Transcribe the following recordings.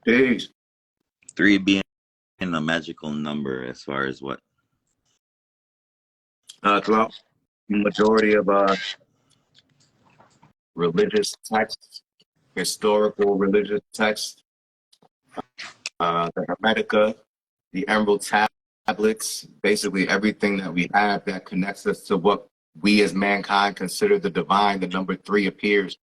Peace. 3 being a magical number as far as what? Throughout the majority of religious texts, historical religious texts, the Hermetica, the Emerald Tablets, basically everything that we have that connects us to what we as mankind consider the divine, the number 3 appears.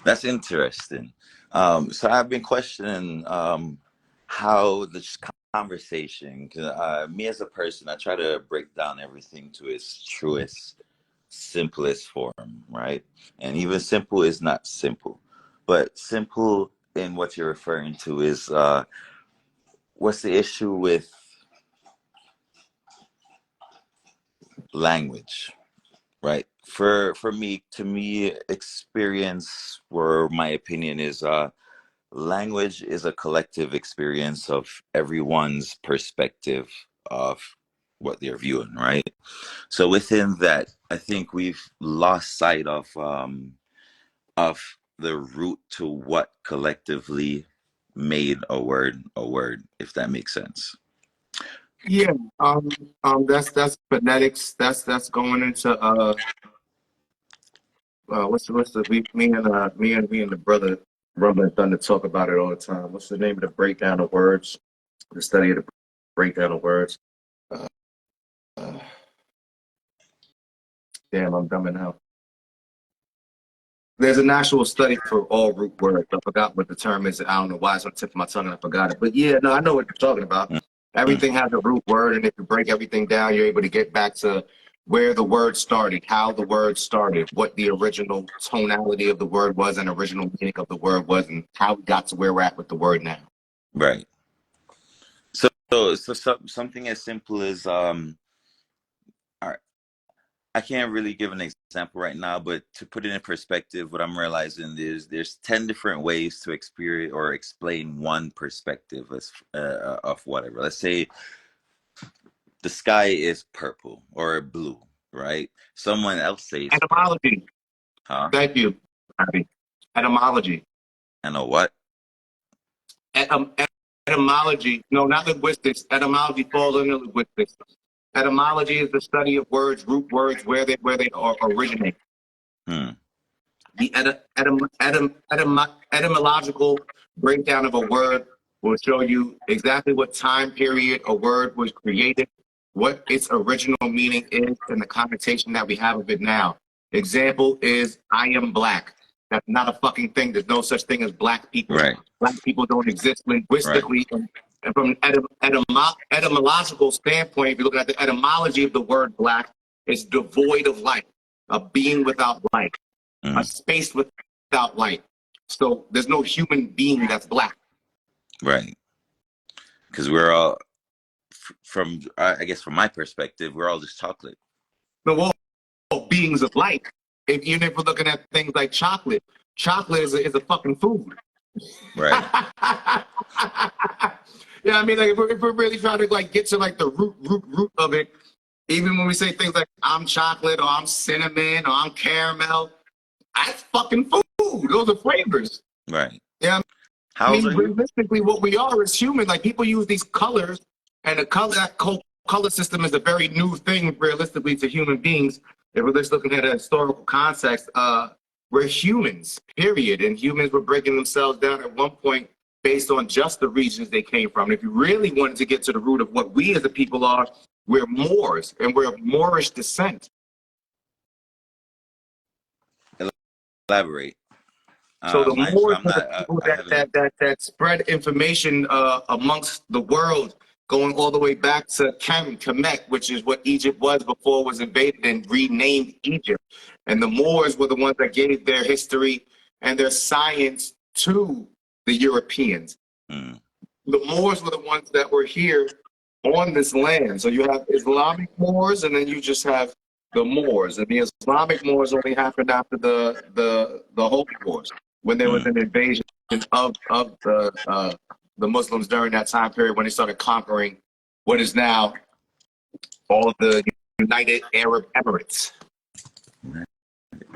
That's interesting. So I've been questioning how this conversation, because me as a person, I try to break down everything to its truest, simplest form, right? And even simple is not simple, but simple in what you're referring to is what's the issue with language, right? For me, to me, experience, or my opinion is language is a collective experience of everyone's perspective of what they're viewing, right? So within that, I think we've lost sight of the root to what collectively made a word, if that makes sense. Yeah, that's phonetics. That's going into what's the me and the brother and Thunder talk about it all the time. What's the name of the breakdown of words? The study of the breakdown of words. Uh, uh, Damn, I'm dumbing out. There's an actual study for all root words. I forgot what the term is. I don't know why it's on the tip of my tongue and I forgot it. But yeah, no, I know what you're talking about. Everything has a root word, and if you break everything down, you're able to get back to where the word started, how the word started, what the original tonality of the word was, and original meaning of the word was, and how we got to where we're at with the word now. Right. So something as simple as all right, I can't really give an example right now, but to put it in perspective, what I'm realizing is there's 10 different ways to experience or explain one perspective as, of whatever. Let's say the sky is purple or blue, right? Someone else says Etymology. huh? Thank you, Abby. Etymology. And a what? Etymology. No, not linguistics. Etymology falls under linguistics. Etymology is the study of words, root words, where they originate. The etymological breakdown of a word will show you exactly what time period a word was created, what its original meaning is, and the connotation that we have of it now. Example is, I am black. That's not a fucking thing. There's no such thing as black people. Right. Black people don't exist linguistically. Right. And from an etymological standpoint, if you look at the etymology of the word black, it's devoid of light, a being without light, a space without light. So there's no human being that's black. Right. Because we're all, from I guess from my perspective, we're all just chocolate. No, we're all beings of light. Even if we're looking at things like chocolate, chocolate is a fucking food. Right. Yeah, I mean, like if we're really trying to like get to like the root of it, even when we say things like I'm chocolate or I'm cinnamon or I'm caramel, that's fucking food. Those are flavors. Right. Yeah. How old are you? Realistically, what we are is human. Like people use these colors, and that color system is a very new thing, realistically, to human beings. If we're just looking at a historical context, we're humans, period. And humans were breaking themselves down at one point based on just the regions they came from. And if you really wanted to get to the root of what we as a people are, we're Moors, and we're of Moorish descent. Elaborate. So the Moors were the people that spread information amongst the world, going all the way back to Kemet, which is what Egypt was before it was invaded and renamed Egypt. And the Moors were the ones that gave their history and their science to the Europeans. The Moors were the ones that were here on this land. So you have Islamic Moors, and then you just have the Moors. And the Islamic Moors only happened after the Holy Wars, when there was an invasion of the Muslims during that time period, when they started conquering what is now all of the United Arab Emirates.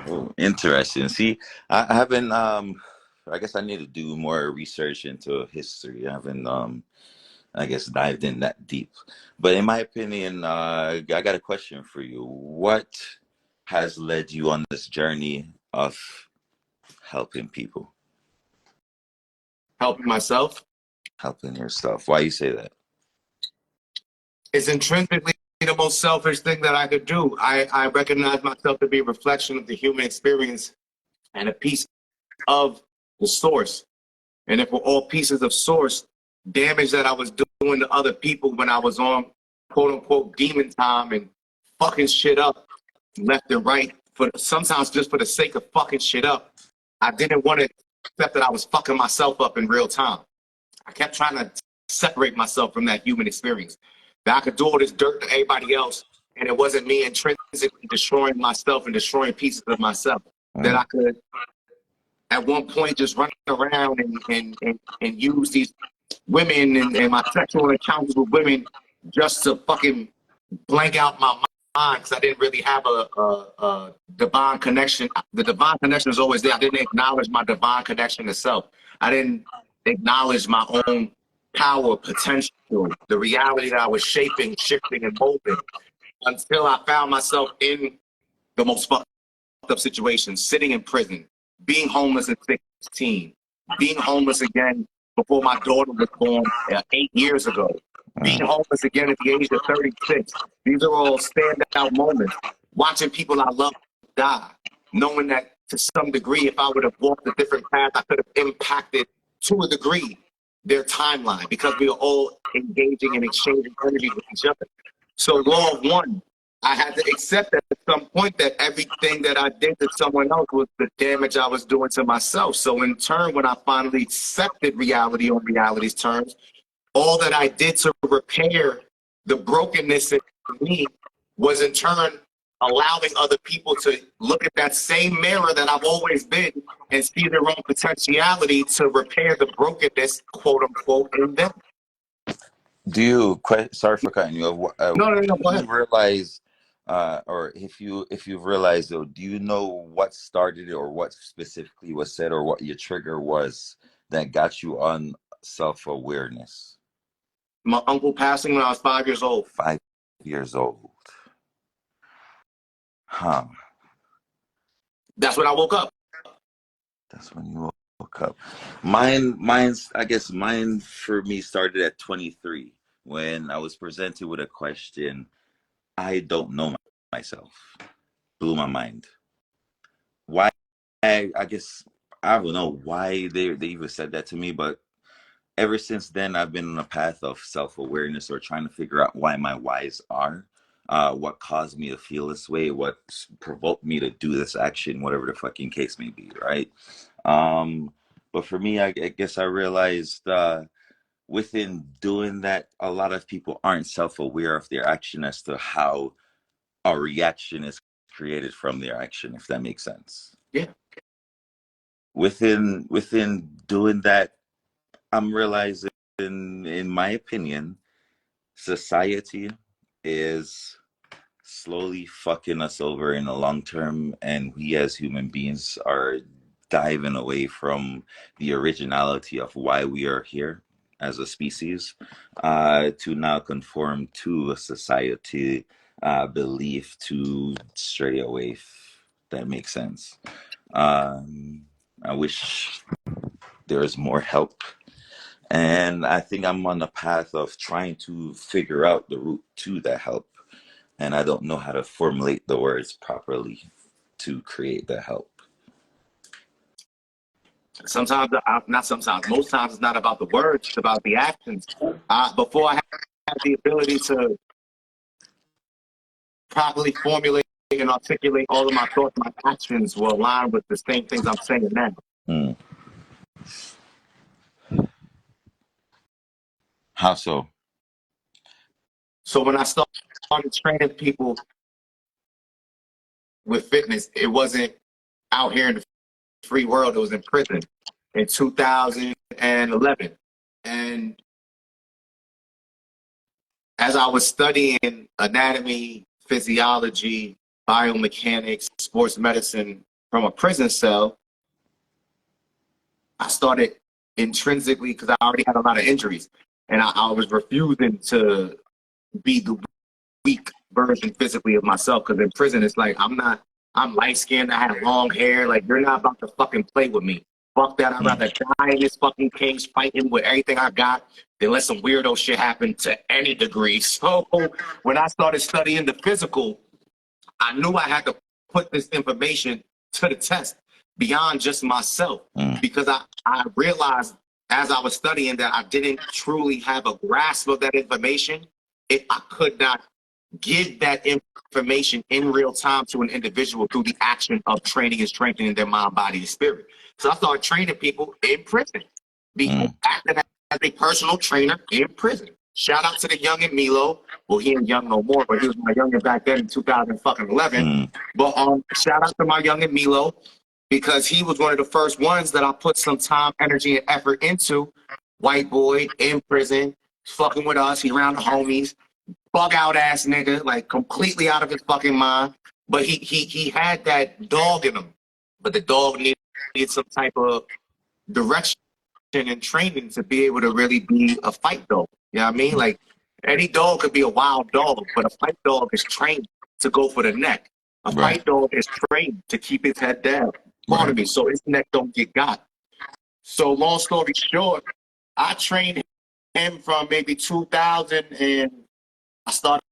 Oh, interesting. See, I haven't I guess I need to do more research into history. I haven't, I guess, dived in that deep. But in my opinion, I got a question for you. What has led you on this journey of helping people, Helping myself. helping yourself? Why you say that? It's intrinsically the most selfish thing that I could do. I recognize myself to be a reflection of the human experience and a piece of the source. And if we're all pieces of source, damage that I was doing to other people when I was on quote unquote demon time and fucking shit up left and right, for sometimes just for the sake of fucking shit up, I didn't want to accept that I was fucking myself up in real time. I kept trying to separate myself from that human experience. That I could do all this dirt to everybody else, and it wasn't me intrinsically destroying myself and destroying pieces of myself. That I could, at one point, just run around and use these women and my sexual encounters with women just to fucking blank out my mind, because I didn't really have a divine connection. The divine connection was always there. I didn't acknowledge my divine connection to self. I didn't acknowledge my own power, potential, the reality that I was shaping, shifting, and molding, until I found myself in the most fucked up situations, sitting in prison, being homeless at 16, being homeless again before my daughter was born 8 years ago, being homeless again at the age of 36. These are all standout moments. Watching people I love die, knowing that to some degree, if I would have walked a different path, I could have impacted to a degree their timeline, because we are all engaging and exchanging energy with each other. So law of one, I had to accept at some point that everything that I did to someone else was the damage I was doing to myself. So in turn, when I finally accepted reality on reality's terms, all that I did to repair the brokenness in me was in turn allowing other people to look at that same mirror that I've always been and see their own potentiality to repair the brokenness, quote unquote, in them. Do you, sorry for cutting you off, No, go ahead. you realize, or if you've realized, though, do you know what started it, or what specifically was said, or what your trigger was that got you on self-awareness? My uncle passing when I was 5 years old. 5 years old. Huh. That's when I woke up. That's when you woke up. Mine's, I guess mine for me started at 23, when I was presented with a question. I don't know myself. Blew my mind. Why? I guess I don't know why they even said that to me, but ever since then, I've been on a path of self-awareness, or trying to figure out why my whys are, what caused me to feel this way, what provoked me to do this action, whatever the fucking case may be, right? But for me, I guess I realized within doing that, a lot of people aren't self-aware of their action as to how a reaction is created from their action, if that makes sense. Yeah. Within doing that, I'm realizing, in my opinion, society is slowly fucking us over in the long term, and we as human beings are diving away from the originality of why we are here as a species, to now conform to a society belief to stray away, if that makes sense. I wish there was more help, and I think I'm on the path of trying to figure out the route to that help. And I don't know how to formulate the words properly to create the help. Sometimes, not sometimes, most times it's not about the words, it's about the actions. Before I had the ability to properly formulate and articulate all of my thoughts, my actions will align with the same things I'm saying now. Mm. How so? So when I started training people with fitness, it wasn't out here in the free world, it was in prison in 2011. And as I was studying anatomy, physiology, biomechanics, sports medicine from a prison cell, I started intrinsically because I already had a lot of injuries, and I was refusing to be the weak version physically of myself. Because in prison, it's like I'm light skinned, I have long hair. Like, you're not about to fucking play with me. Fuck that. I'd rather die in this fucking cage fighting with everything I got than let some weirdo shit happen to any degree. So when I started studying the physical, I knew I had to put this information to the test beyond just myself, because I realized as I was studying that I didn't truly have a grasp of that information. I could not give that information in real time to an individual through the action of training and strengthening their mind, body, and spirit. So I started training people in prison, acting as a personal trainer in prison. Shout out to the youngin' Milo. Well, he ain't young no more, but he was my youngin' back then in 2011. But shout out to my youngin' Milo, because he was one of the first ones that I put some time, energy, and effort into. White boy in prison, fucking with us. He around the homies, bug out ass nigga, like completely out of his fucking mind. But he had that dog in him. But the dog needed some type of direction and training to be able to really be a fight dog. You know what I mean? Like, any dog could be a wild dog, but a fight dog is trained to go for the neck. A fight dog is trained to keep his head down. Pardon me, so his neck don't get got. So long story short, I trained him from maybe 2000, and I started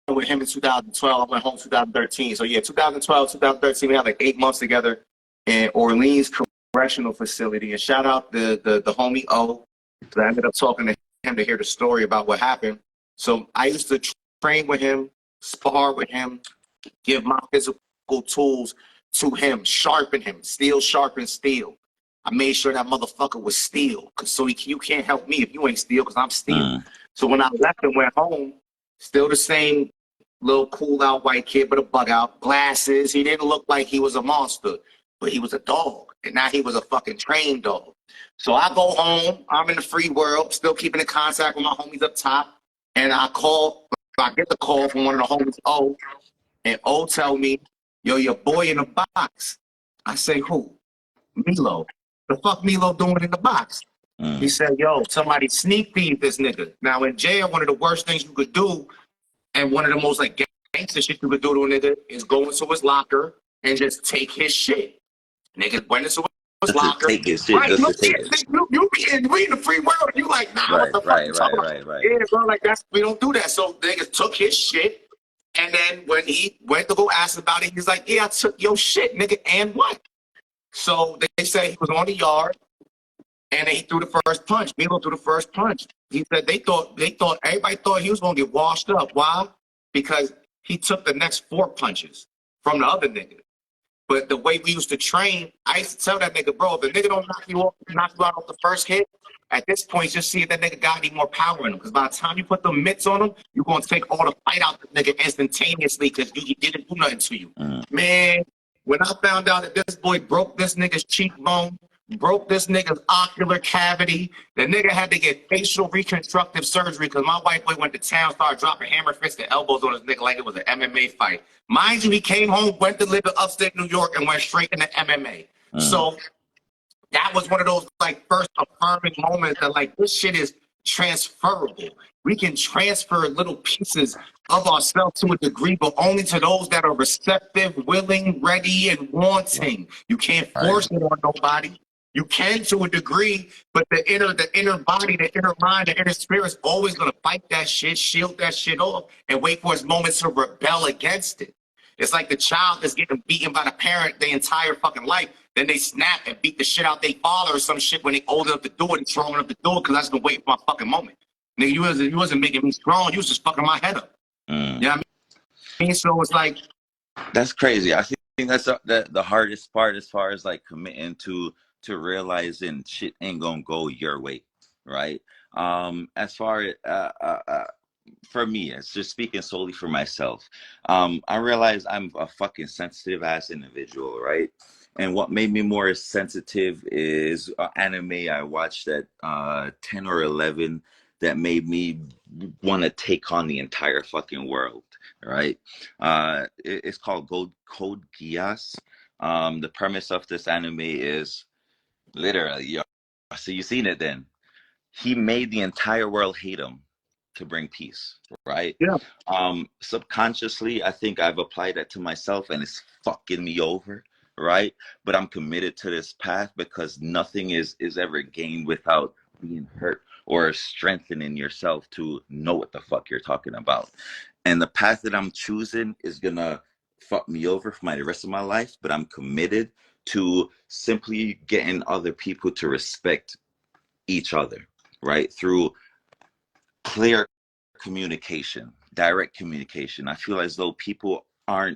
with him in 2012. I went home 2013. So yeah, 2012, 2013, we had like 8 months together in Orleans Correctional Facility. And shout out the homie O. So I ended up talking to him to hear the story about what happened. So I used to train with him, spar with him, give my physical tools to him, sharpen him, steel sharpen steel. I made sure that motherfucker was steel, so you can't help me if you ain't steel, because I'm steel. So when I left and went home, still the same little cool out white kid, but a bug out, glasses. He didn't look like he was a monster, but he was a dog, and now he was a fucking trained dog. So I go home, I'm in the free world, still keeping in contact with my homies up top, and I get the call from one of the homies, O, and O tell me, yo, your boy in the box. I say, who? Milo. The fuck Milo doing in the box? He said, yo, somebody sneak thieved this nigga. Now in jail, one of the worst things you could do, and one of the most like gangster shit you could do to a nigga, is go into his locker and just take his shit. Nigga went into his locker. Take his shit, right, just to take it. We in the free world. You like, nah, what the fuck you talking about? Yeah, bro, like we don't do that. So niggas took his shit, and then when he went to go ask about it, he's like, yeah, I took your shit, nigga, and what? So they say he was on the yard, and he threw the first punch. Milo threw the first punch. He said everybody thought he was gonna get washed up. Why? Because he took the next 4 punches from the other nigga. But the way we used to train, I used to tell that nigga, bro, if the nigga don't knock you out off the first hit, at this point, just see if that nigga got any more power in him. Because by the time you put the mitts on him, you're going to take all the fight out the nigga instantaneously, because he didn't do nothing to you. Man, when I found out that this boy broke this nigga's cheekbone, broke this nigga's ocular cavity, the nigga had to get facial reconstructive surgery because my white boy went to town, started dropping hammer fists and elbows on his nigga like it was an MMA fight. Mind you, he came home, went to live in upstate New York, and went straight into MMA. So that was one of those like first affirming moments that like, this shit is transferable. We can transfer little pieces of ourselves to a degree, but only to those that are receptive, willing, ready, and wanting. You can't force it on nobody. You can to a degree, but the inner body, the inner mind, the inner spirit is always gonna fight that shit, shield that shit off, and wait for its moments to rebel against it. It's like the child that's getting beaten by the parent their entire fucking life. Then they snap and beat the shit out their father or some shit when they old enough to do it and strong enough to do it, because I just been waiting for my fucking moment. Nigga, you wasn't making me strong. You was just fucking my head up. You know what I mean? So it's like, that's crazy. I think that's the hardest part, as far as like committing to realizing shit ain't gonna go your way, right? As far as for me, it's just speaking solely for myself. I realize I'm a fucking sensitive ass individual, right? And what made me more sensitive is anime I watched at 10 or 11 that made me want to take on the entire fucking world, right? It's called Code Geass. The premise of this anime is Literally, yo. So you seen it then. He made the entire world hate him to bring peace, right? Yeah. Subconsciously, I think I've applied that to myself and it's fucking me over, right? But I'm committed to this path because nothing is ever gained without being hurt or strengthening yourself to know what the fuck you're talking about. And the path that I'm choosing is gonna fuck me over for the rest of my life, but I'm committed to simply getting other people to respect each other, right? Through clear communication, direct communication. I feel as though people are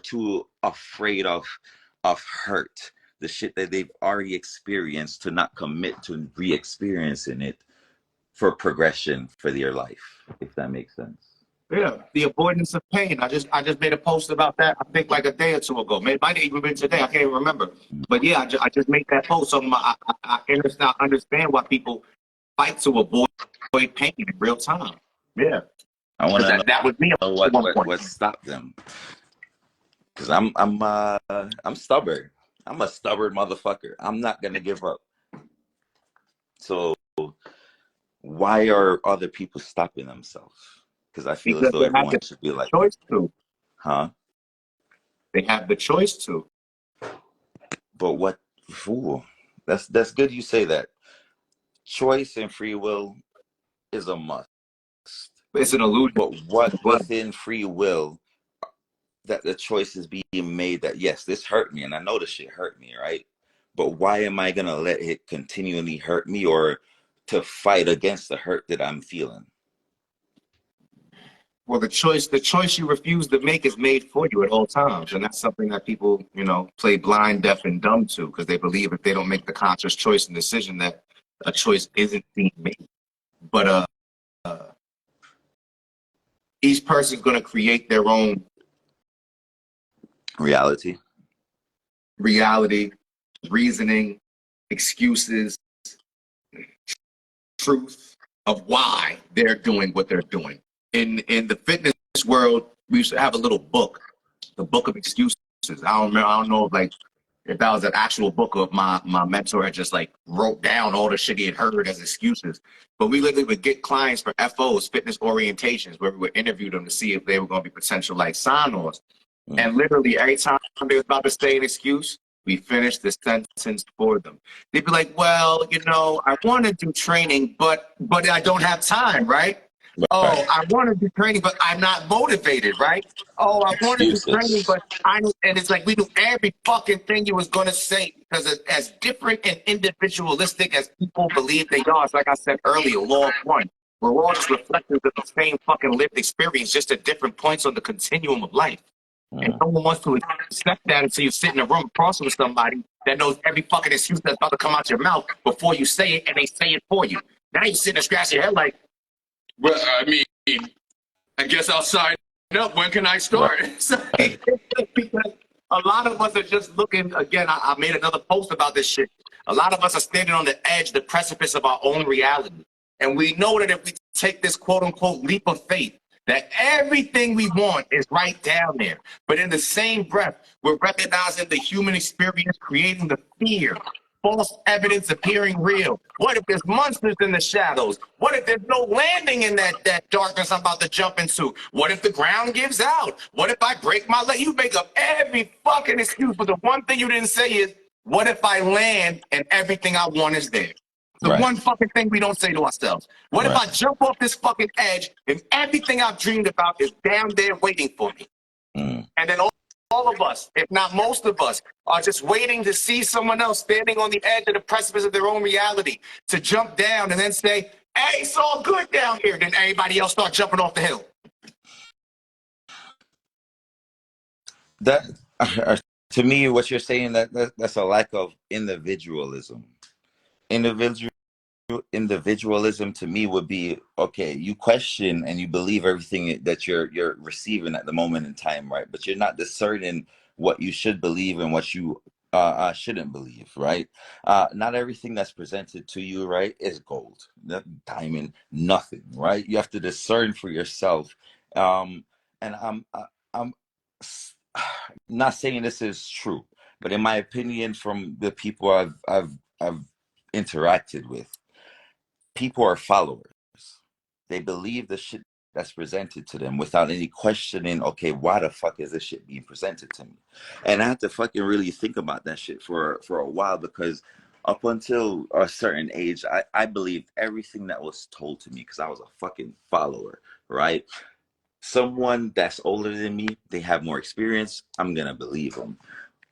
too afraid of hurt, the shit that they've already experienced, to not commit to re-experiencing it for progression for their life, if that makes sense. Yeah, the avoidance of pain. I just made a post about that. I think like a day or two ago. It might have even been today. I can't even remember. But yeah, I just made that post. So I understand why people fight to avoid pain in real time. Yeah, I want because to that was me know at one point. what stopped them, because I'm stubborn. I'm a stubborn motherfucker. I'm not gonna give up. So why are other people stopping themselves? Because I feel as Because though they have everyone the should be like, choice to. huh? They have the choice to. But what? Ooh, that's good. You say that. Choice and free will is a must. It's an illusion But what as well. within free will that the choice is being made that yes, this hurt me, and I know this shit hurt me, right? But why am I gonna let it continually hurt me or to fight against the hurt that I'm feeling? Well, the choice you refuse to make is made for you at all times, and that's something that people, play blind, deaf, and dumb to because they believe if they don't make the conscious choice and decision that a choice isn't being made. But each person's going to create their own Reality. reality, reasoning, excuses, truth of why they're doing what they're doing. In the fitness world, we used to have a little book, the book of excuses. I don't know if that was an actual book of my mentor had just like wrote down all the shit he had heard as excuses. But we literally would get clients for FOs, fitness orientations, where we would interview them to see if they were going to be potential like sign-ons. And literally every time they was about to say an excuse, we finished the sentence for them. They'd be like, well, I want to do training, but I don't have time, right? Oh, Right. I want to do training, but I'm not motivated, right? Oh, I want to do training, Excuses. but and it's like we knew every fucking thing you was going to say because as different and individualistic as people believe they are, it's like I said earlier, law of one. We're all just reflections of the same fucking lived experience, just at different points on the continuum of life. And no one wants to accept that until you sit in a room across with somebody that knows every fucking excuse that's about to come out your mouth before you say it, and they say it for you. Now you sitting there scratching your head like, well, I mean, I guess I'll sign up. When can I Right. start? Because a lot of us are just looking, again, I made another post about this shit. A lot of us are standing on the edge, the precipice of our own reality. And we know that if we take this quote unquote leap of faith, that everything we want is right down there. But in the same breath, we're recognizing the human experience, creating the fear, false evidence appearing real. What if there's monsters in the shadows? What if there's no landing in that darkness I'm about to jump into? What if the ground gives out? What if I break my leg? You make up every fucking excuse, but the one thing you didn't say is, what if I land and everything I want is there? The Right. one fucking thing we don't say to ourselves. What if Right. I jump off this fucking edge and everything I've dreamed about is down there waiting for me? And then all of us, if not most of us, are just waiting to see someone else standing on the edge of the precipice of their own reality to jump down and then say, hey, it's all good down here. Then everybody else start jumping off the hill. That to me, what you're saying that's a lack of individualism. Individual individualism to me would be okay. You question and you believe everything that you're receiving at the moment in time, right? But you're not discerning what you should believe and what you shouldn't believe, right? Not everything that's presented to you, right, is gold, diamond, nothing, right? You have to discern for yourself. And I'm not saying this is true, but in my opinion, from the people I've I've interacted with, people are followers. They believe the shit that's presented to them without any questioning, okay, why the fuck is this shit being presented to me? And I had to fucking really think about that shit for a while, because up until a certain age, I believed everything that was told to me because I was a fucking follower, right? Someone that's older than me, they have more experience, I'm gonna believe them.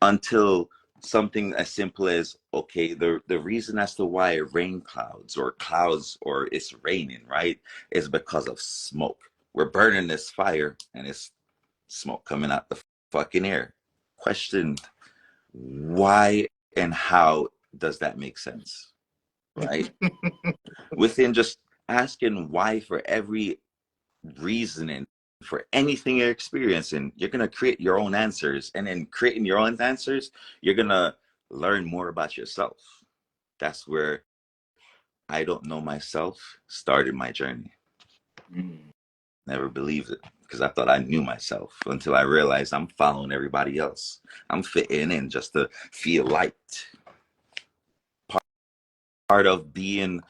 Until something as simple as, okay, the reason as to why it rain clouds or it's raining, right, is because of smoke. We're burning this fire and it's smoke coming out the fucking air. Questioned why and how does that make sense, right? Within just asking why for every reasoning for anything you're experiencing, you're going to create your own answers. And in creating your own answers, you're going to learn more about yourself. That's where I don't know myself started my journey. Never believed it, because I thought I knew myself, until I realized I'm following everybody else. I'm fitting in just to feel liked. Part of being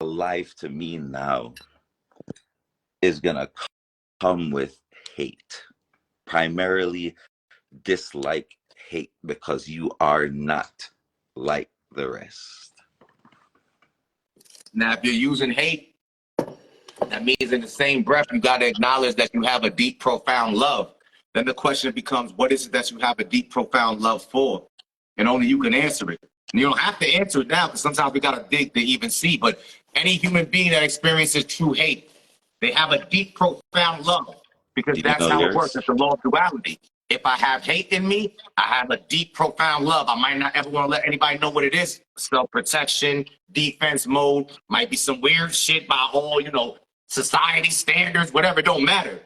alive to me now is going to come with hate. Primarily dislike, hate, because you are not like the rest. Now, if you're using hate, that means in the same breath, you got to acknowledge that you have a deep, profound love. Then the question becomes, what is it that you have a deep, profound love for? And only you can answer it. And you don't have to answer it now, because sometimes we got to dig to even see. But any human being that experiences true hate, they have a deep, profound love, because Do you that's know how it works. yours? It's the law of duality. If I have hate in me, I have a deep, profound love. I might not ever want to let anybody know what it is. Self-protection, defense mode, might be some weird shit by all, society standards, whatever, it don't matter.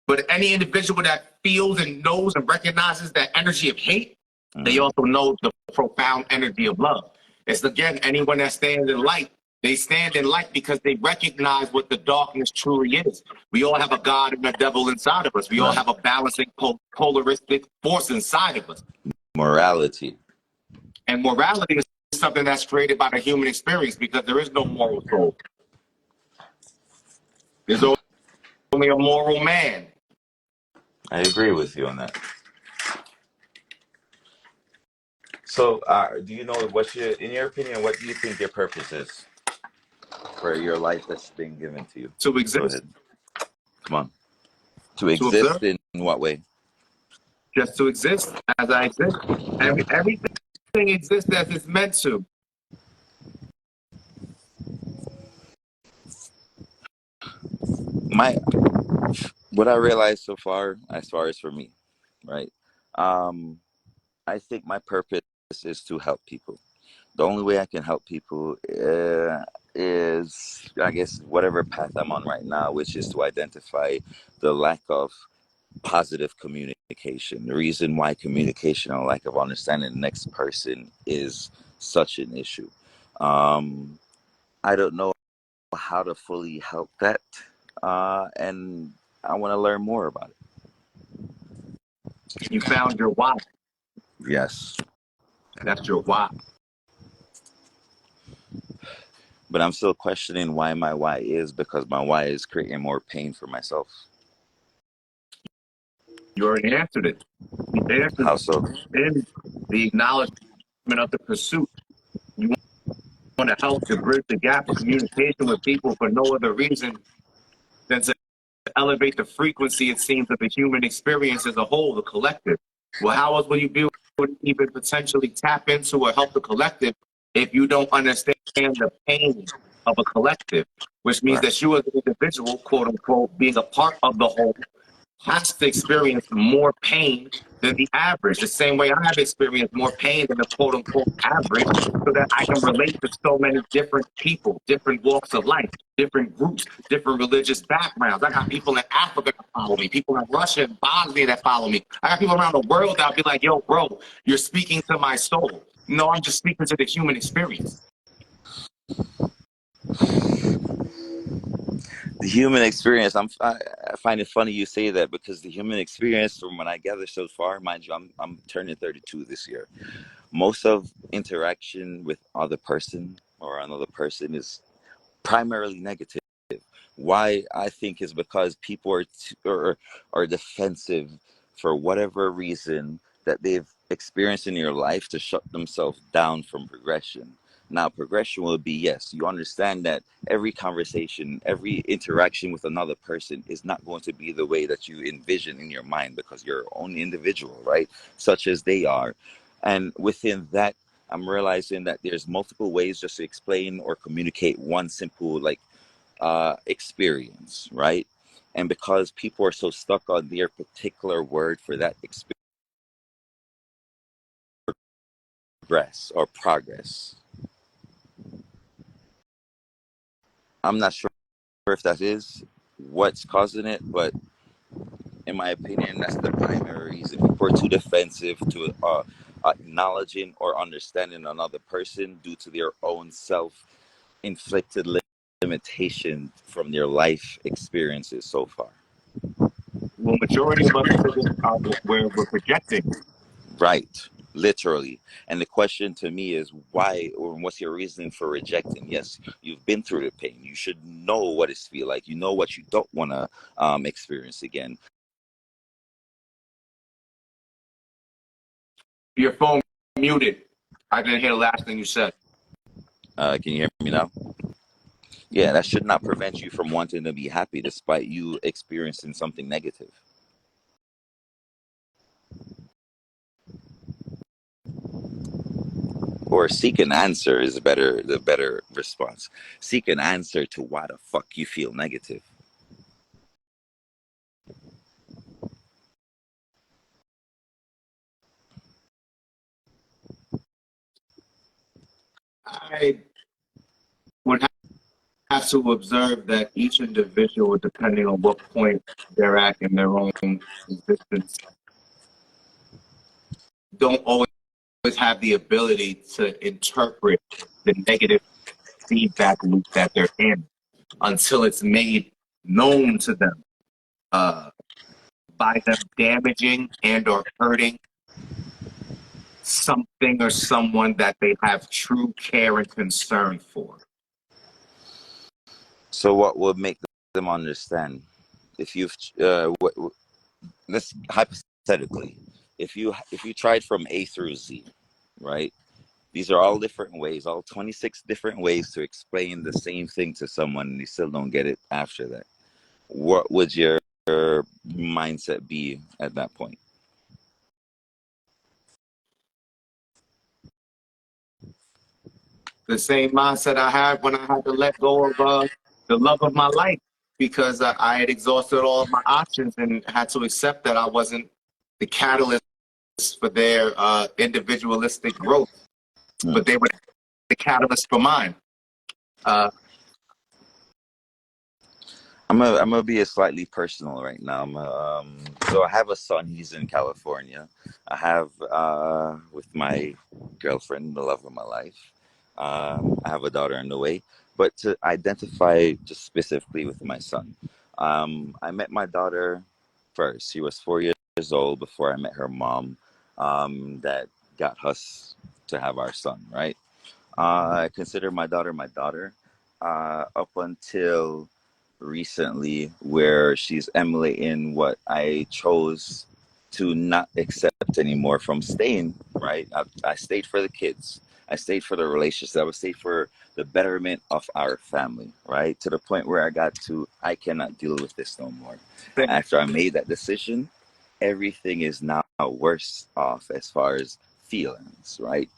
But any individual that feels and knows and recognizes that energy of hate, they also know the profound energy of love. It's, again, anyone that stands in light, they stand in light because they recognize what the darkness truly is. We all have a God and a devil inside of us. We all have a balancing polaristic force inside of us. Morality. And morality is something that's created by the human experience, because there is no moral soul. There's only a moral man. I agree with you on that. So, do you know in your opinion, what do you think your purpose is for your life that's been given to you? To exist. Go ahead. Come on. To To exist observe. in what way? Just to exist as I exist. Everything exists as it's meant to. What I realized so far, as far as for me, right? I think my purpose is to help people. The only way I can help people is, I guess, whatever path I'm on right now, which is to identify the lack of positive communication. The reason why communication and lack of understanding the next person is such an issue. I don't know how to fully help that, and I want to learn more about it. You found your why. Yes. That's your why. But I'm still questioning why my why is, because my why is creating more pain for myself. You already answered it. You answered How so? in the acknowledgement of the pursuit. You want to help to bridge the gap of communication with people for no other reason than to elevate the frequency, it seems, of the human experience as a whole, the collective. Well, how else will you be able to even potentially tap into or help the collective if you don't understand the pain of a collective? Which means that you as an individual, quote unquote, being a part of the whole, has to experience more pain than the average. The same way I have experienced more pain than the quote unquote average, so that I can relate to so many different people, different walks of life, different groups, different religious backgrounds. I got people in Africa that follow me, people in Russia and Bosnia that follow me. I got people around the world that'll be like, yo, bro, you're speaking to my soul. No, I'm just speaking to the human experience. The human experience. I find it funny you say that, because the human experience, from what I gather so far, mind you, I'm turning 32 this year. Most of interaction with other person or another person is primarily negative. Why, I think, is because people are defensive for whatever reason that they've experienced in your life, to shut themselves down from progression. Now, progression will be, yes, you understand that every conversation, every interaction with another person is not going to be the way that you envision in your mind, because you're your own individual, right? Such as they are. And within that, I'm realizing that there's multiple ways just to explain or communicate one simple, like, experience, right? And because people are so stuck on their particular word for that experience, or progress, I'm not sure if that is what's causing it, but in my opinion, that's the primary reason. People are too defensive to acknowledging or understanding another person due to their own self-inflicted limitation from their life experiences so far. Well, majority of us we're projecting. Right, literally. And the question to me is, why, or what's your reasoning for rejecting? Yes, you've been through the pain. You should know what it feels like. You know what you don't want to experience again. Your phone muted. I didn't hear the last thing you said. Can you hear me now? Yeah, that should not prevent you from wanting to be happy despite you experiencing something negative. Or seek an answer is the better response. Seek an answer to why the fuck you feel negative. I would have to observe that each individual, depending on what point they're at in their own existence, don't always have the ability to interpret the negative feedback loop that they're in until it's made known to them by them damaging and or hurting something or someone that they have true care and concern for. So what would make them understand? If you've let's hypothetically, if you tried from A through Z, right? These are all different ways, all 26 different ways to explain the same thing to someone, and you still don't get it after that. What would your mindset be at that point? The same mindset I had when I had to let go of the love of my life, because I had exhausted all of my options and had to accept that I wasn't the catalyst for their individualistic growth, but they were the catalyst for mine. I'm gonna be a slightly personal right now. So I have a son. He's in California. I have with my girlfriend, the love of my life. I have a daughter on the way. But to identify just specifically with my son, I met my daughter first. She was 4 years old before I met her mom. That got us to have our son, right? I consider my daughter up until recently, where she's emulating what I chose to not accept anymore from staying, right? I stayed for the kids. I stayed for the relationship. I stayed for the betterment of our family, right? To the point where I cannot deal with this no more. After I made that decision, everything is now worse off as far as feelings, right?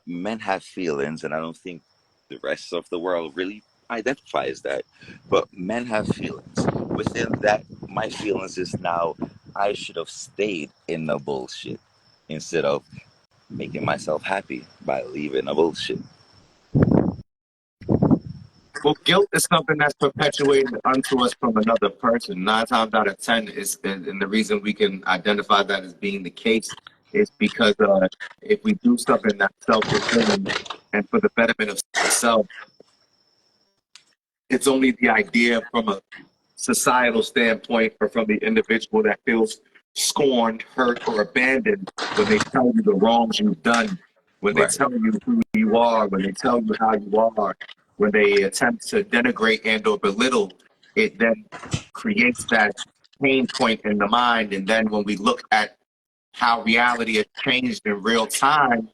Men have feelings, and I don't think the rest of the world really identifies that. But men have feelings. Within that, my feelings is now I should have stayed in the bullshit instead of making myself happy by leaving the bullshit. Well, guilt is something that's perpetuated unto us from another person. 9 times out of 10 and the reason we can identify that as being the case is because if we do something that's self-fulfilling and for the betterment of self, It's only the idea from a societal standpoint or from the individual that feels scorned, hurt, or abandoned when they tell you the wrongs you've done, when they Right. tell you who you are, when they tell you how you are, when they attempt to denigrate and or belittle, it then creates that pain point in the mind. And then when we look at how reality has changed in real time,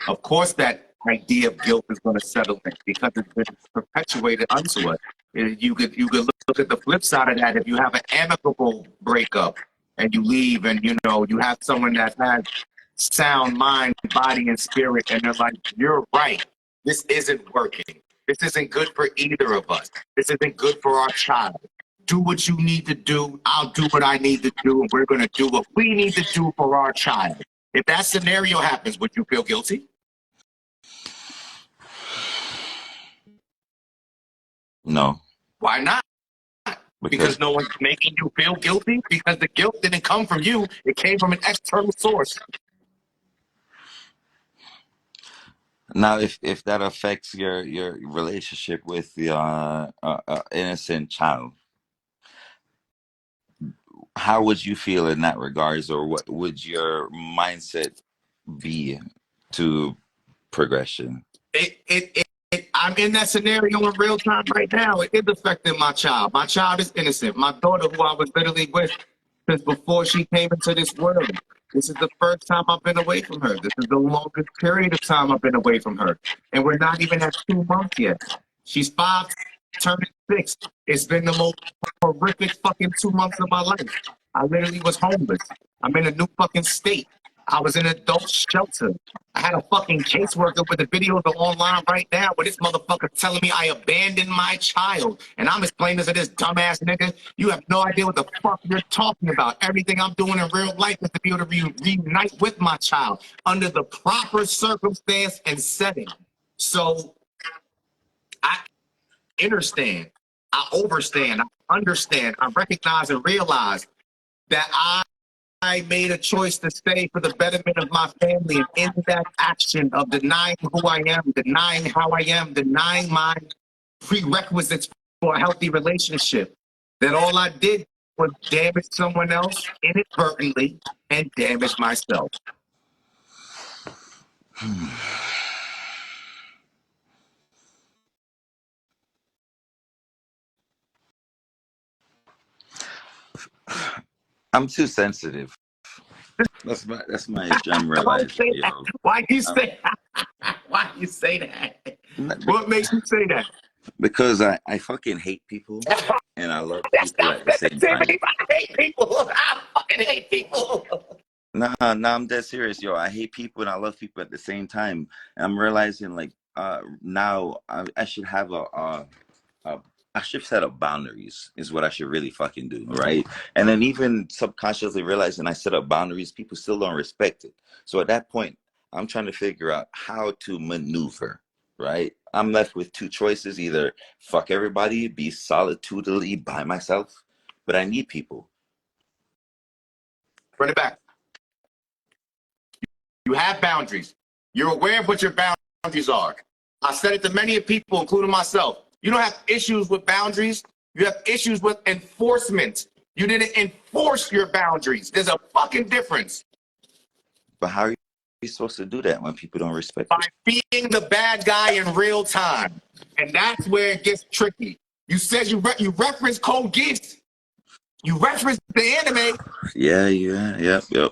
of course, that idea of guilt is going to settle in because it's been perpetuated unto us. You could look at the flip side of that. If you have an amicable breakup and you leave, and you know you have someone that has sound mind, body, and spirit, and they're like, "You're right. This isn't working. This isn't good for either of us. This isn't good for our child. Do what you need to do. I'll do what I need to do, and we're going to do what we need to do for our child." If that scenario happens, would you feel guilty? No. Why not? Because no one's making you feel guilty? Because the guilt didn't come from you. It came from an external source. Now, if that affects your relationship with the innocent child, how would you feel in that regards, or what would your mindset be to progression? I'm in that scenario in real time right now. It is affecting my child. My child is innocent. My daughter, who I was literally with since before she came into this world. This is the first time I've been away from her. This is the longest period of time I've been away from her. And we're not even at 2 months yet. She's 5, turning 6. It's been the most horrific fucking 2 months of my life. I literally was homeless. I'm in a new fucking state. I was in an adult shelter. I had a fucking caseworker with the videos are online right now where this motherfucker telling me I abandoned my child. And I'm explaining to this dumbass nigga, you have no idea what the fuck you're talking about. Everything I'm doing in real life is to be able to reunite with my child under the proper circumstance and setting. So I understand, I overstand, I understand, I recognize and realize that I made a choice to stay for the betterment of my family, and in that action of denying who I am, denying how I am, denying my prerequisites for a healthy relationship, that all I did was damage someone else inadvertently and damage myself. I'm too sensitive. That's my generalization, yo. Why you say that? Why you say that? What makes you say that? Because I fucking hate people and I love people at the same time. I hate people. I fucking hate people. Nah, I'm dead serious, yo. I hate people and I love people at the same time. And I'm realizing, like, now I should have I should set up boundaries is what I should really fucking do, right? And then even subconsciously realizing I set up boundaries, people still don't respect it. So at that point, I'm trying to figure out how to maneuver, right? I'm left with two choices: either fuck everybody, be solitudely by myself, but I need people. Run it back. You have boundaries. You're aware of what your boundaries are. I said it to many people, including myself. You don't have issues with boundaries. You have issues with enforcement. You didn't enforce your boundaries. There's a fucking difference. But how are you supposed to do that when people don't respect By it? being the bad guy in real time. And that's where it gets tricky. You said you referenced Code Geass. You referenced the anime. Yep.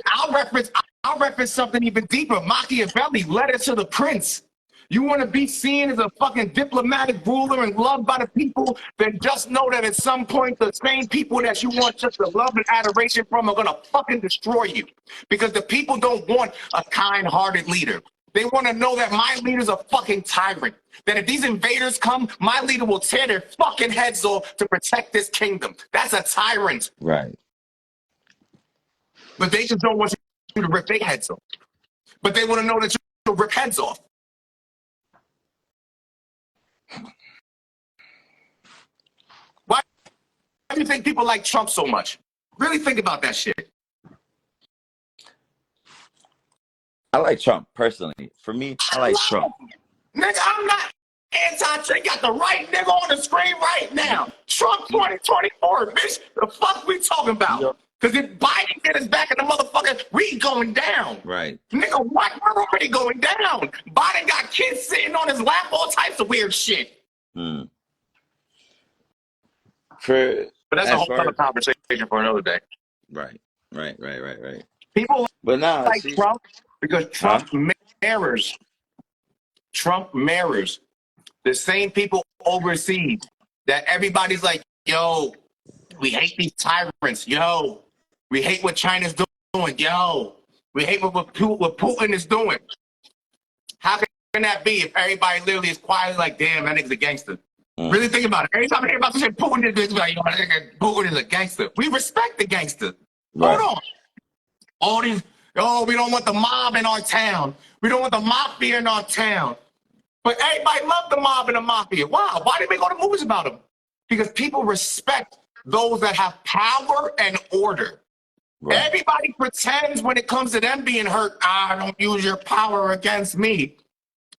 I'll reference something even deeper. Machiavelli, Letter to the Prince. You want to be seen as a fucking diplomatic ruler and loved by the people, then just know that at some point the same people that you want just the love and adoration from are going to fucking destroy you. Because the people don't want a kind-hearted leader. They want to know that my leader's a fucking tyrant. That if these invaders come, my leader will tear their fucking heads off to protect this kingdom. That's a tyrant. Right. But they just don't want you to rip their heads off. But they want to know that you'll rip heads off. Why do you think people like Trump so much? Really think about that shit. I like Trump personally. For me, I like Trump. Nigga, I'm not. Anti-Trump got the right nigga on the screen right now. Trump 2024, bitch. The fuck we talking about? Because if Biden get us back in the motherfucker, we going down. Right. Nigga, what? We're already going down. Biden got kids sitting on his lap, all types of weird shit. But that's a whole other conversation for another day. Right. People but now like Trump because Trump mirrors. Trump mirrors the same people overseas that everybody's like, yo, we hate these tyrants. Yo, we hate what China's doing. Yo, we hate what Putin is doing. How can that be if everybody literally is quietly like, damn, that nigga's a gangster? Really think about it. Every time I hear about this shit, Putin is like, yo, Putin is a gangster. We respect the gangster. Hold on. All these, we don't want the mob in our town. We don't want the mafia in our town. But everybody loved the mob and the mafia. Wow. Why did they go to movies about them? Because people respect those that have power and order. Right. Everybody pretends when it comes to them being hurt, don't use your power against me.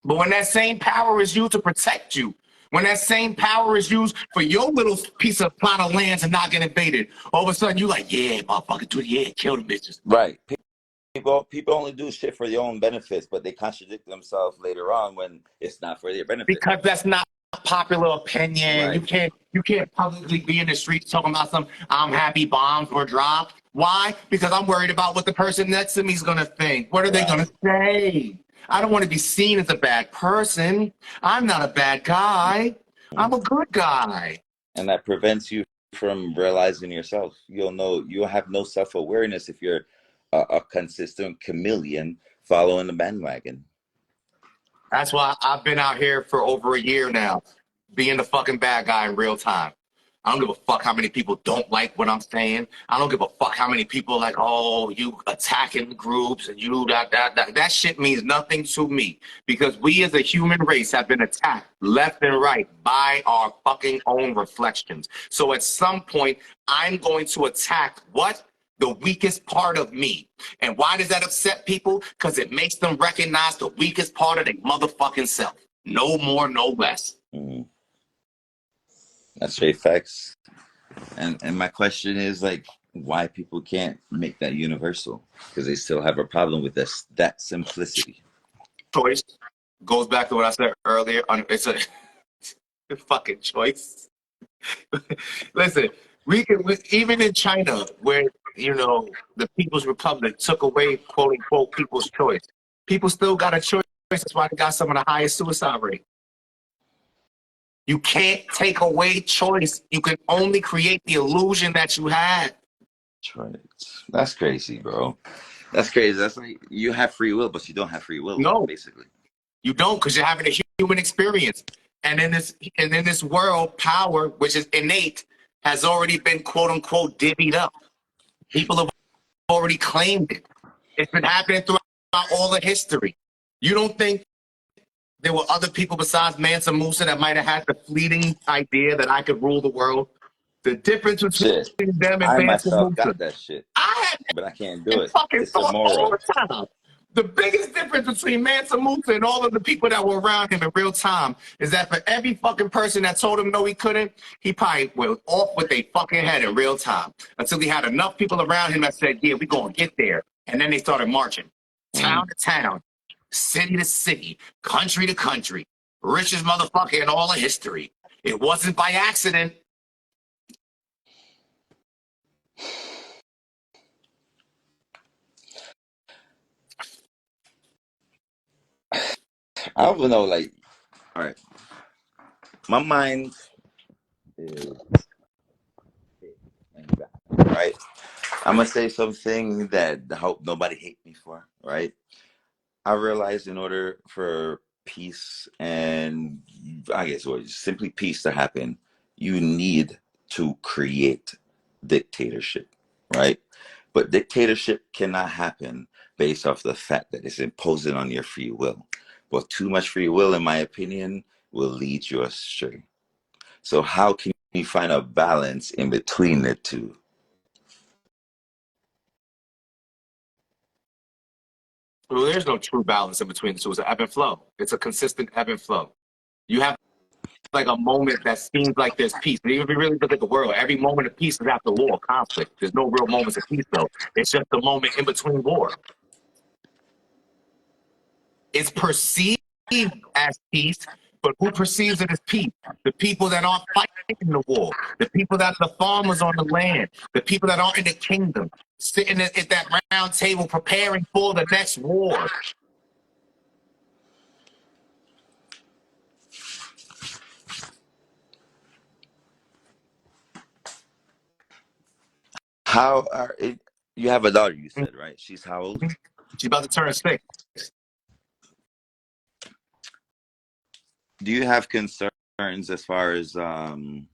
But when that same power is used to protect you, when that same power is used for your little piece of plot of land to not get invaded, all of a sudden you like, yeah, motherfucker, kill them bitches. Right. People only do shit for their own benefits, but they contradict themselves later on when it's not for their benefit. Because that's not popular opinion. Right. You can't publicly be in the streets talking about some I'm happy bombs were dropped. Why? Because I'm worried about what the person next to me is gonna think. What are they gonna say? I don't want to be seen as a bad person. I'm not a bad guy. I'm a good guy. And that prevents you from realizing yourself. You'll have no self-awareness if you're a consistent chameleon following the bandwagon. That's why I've been out here for over a year now, being the fucking bad guy in real time. I don't give a fuck how many people don't like what I'm saying. I don't give a fuck how many people are like, oh, you attacking groups and you that. That shit means nothing to me because we as a human race have been attacked left and right by our fucking own reflections. So at some point, I'm going to attack what? The weakest part of me. And why does that upset people? Because it makes them recognize the weakest part of their motherfucking self. No more, no less. That's straight facts. And my question is like, why people can't make that universal? Because they still have a problem with that simplicity. Choice goes back to what I said earlier. It's a fucking choice. Listen, even in China, where the People's Republic took away quote unquote people's choice, people still got a choice. That's why they got some of the highest suicide rate. You can't take away choice. You can only create the illusion that you had. Choice. That's crazy, bro. That's crazy. That's like you have free will, but you don't have free will. No, basically, you don't, because you're having a human experience. And in this world, power, which is innate, has already been quote unquote divvied up. People have already claimed it. It's been happening throughout all of history. You don't think there were other people besides Mansa Musa that might have had the fleeting idea that I could rule the world? The difference between them and Mansa Musa. Got that shit. But I can't do it. It's all the time. The biggest difference between Mansa Musa and all of the people that were around him in real time is that for every fucking person that told him no he couldn't, he probably went off with their fucking head in real time until he had enough people around him that said, yeah, we're going to get there. And then they started marching. Town to town, city to city, country to country, richest motherfucker in all of history. It wasn't by accident. I don't know, like, all right. My mind is right. I'm gonna say something that I hope nobody hate me for, right? I realized in order for peace and I guess or simply peace to happen, you need to create dictatorship, right? But dictatorship cannot happen based off the fact that it's imposing on your free will. But too much free will, in my opinion, will lead you astray. So how can you find a balance in between the two? Well, there's no true balance in between the two. It's an ebb and flow. It's a consistent ebb and flow. You have like a moment that seems like there's peace. But even if you really look at the world, every moment of peace is after war, conflict. There's no real moments of peace, though. It's just the moment in between war. It's perceived as peace, but who perceives it as peace? The people that aren't fighting the war, the people that are the farmers on the land, the people that aren't in the kingdom, sitting at that round table preparing for the next war. How are it? You have a daughter, you said, right? She's how old? She's about to turn 6. Do you have concerns as far as let's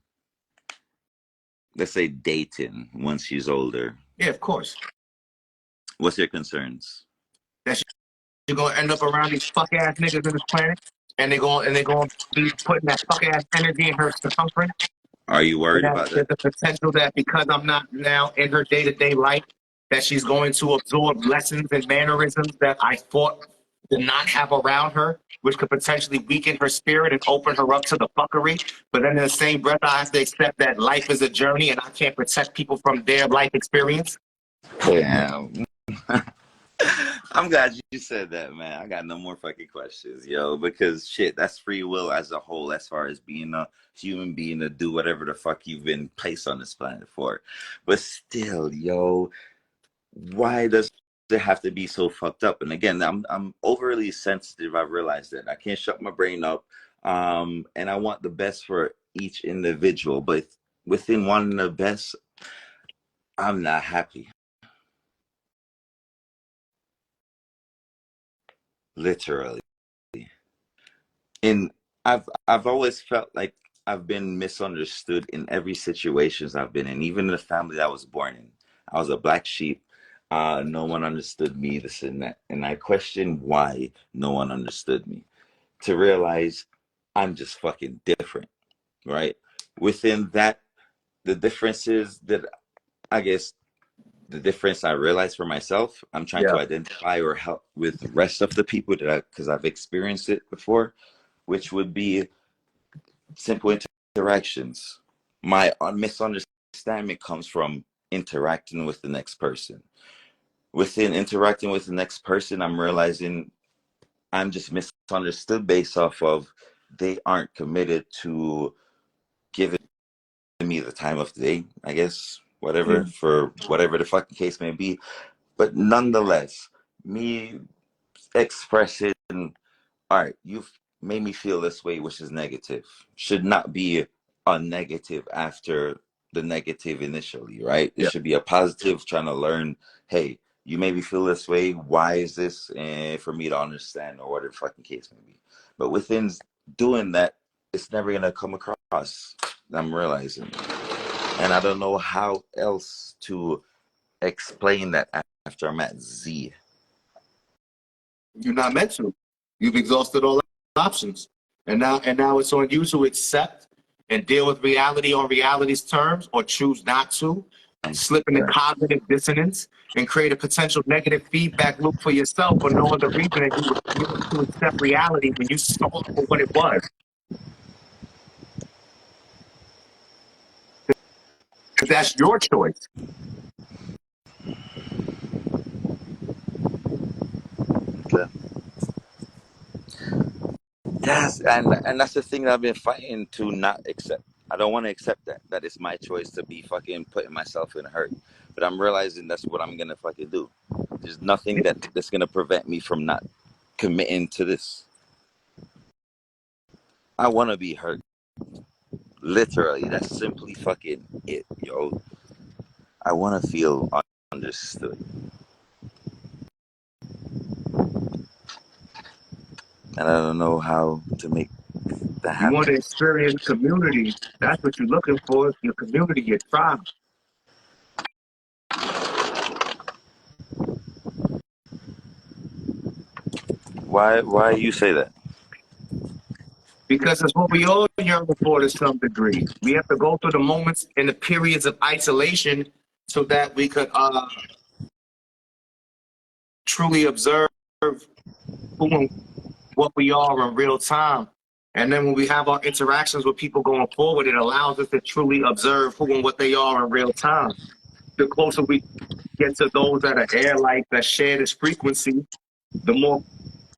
say dating once she's older? Yeah, of course. What's your concerns? That you're gonna end up around these fuck ass niggas in this planet, and they're gonna be putting that fuck ass energy in her circumference. Are you worried about There's that? a potential that because I'm not now in her day-to-day life, that she's going to absorb lessons and mannerisms that I thought to not have around her, which could potentially weaken her spirit and open her up to the fuckery. But then in the same breath, I have to accept that life is a journey and I can't protect people from their life experience. Damn. I'm glad you said that, man. I got no more fucking questions, yo, because shit, that's free will as a whole, as far as being a human being to do whatever the fuck you've been placed on this planet for. But still, yo, why does it have to be so fucked up? And again, I'm overly sensitive. I realize that I can't shut my brain up, and I want the best for each individual. But within wanting the best, I'm not happy. Literally. And I've always felt like I've been misunderstood in every situations I've been in, even in the family that I was born in. I was a black sheep. No one understood me, this and that. And I questioned why no one understood me. To realize I'm just fucking different, right? Within that, the differences that I guess the difference I realized for myself, I'm trying to identify or help with the rest of the people that because I've experienced it before, which would be simple interactions. My misunderstanding comes from interacting with the next person. Within interacting with the next person, I'm realizing I'm just misunderstood based off of they aren't committed to giving me the time of the day, I guess, whatever, for whatever the fucking case may be. But nonetheless, me expressing, all right, you've made me feel this way, which is negative, should not be a negative after the negative initially, right? It should be a positive, trying to learn, hey, you made me feel this way. Why is this? And for me to understand, or whatever the fucking case may be. But within doing that, it's never going to come across. I'm realizing. And I don't know how else to explain that after I'm at Z. You're not meant to. You've exhausted all options. And now it's on you to accept and deal with reality on reality's terms, or choose not to, slip into cognitive dissonance and create a potential negative feedback loop for yourself for no other reason than you refuse to accept reality when you saw it for what it was. Because that's your choice. Okay. Yes, and that's the thing that I've been fighting to not accept. I don't want to accept that it's my choice to be fucking putting myself in hurt. But I'm realizing that's what I'm gonna fucking do. There's nothing that's gonna prevent me from not committing to this. I want to be hurt. Literally, that's simply fucking it, yo. I want to feel understood. And I don't know how to make that You want happen. to experience community. That's what you're looking for. Your community, your tribe. Why you say that? Because it's what we all yearn for to some degree. We have to go through the moments and the periods of isolation so that we could truly observe who and what we are in real time And then when we have our interactions with people going forward, it allows us to truly observe who and what they are in real time. The closer we get to those that are air-like, that share this frequency, the more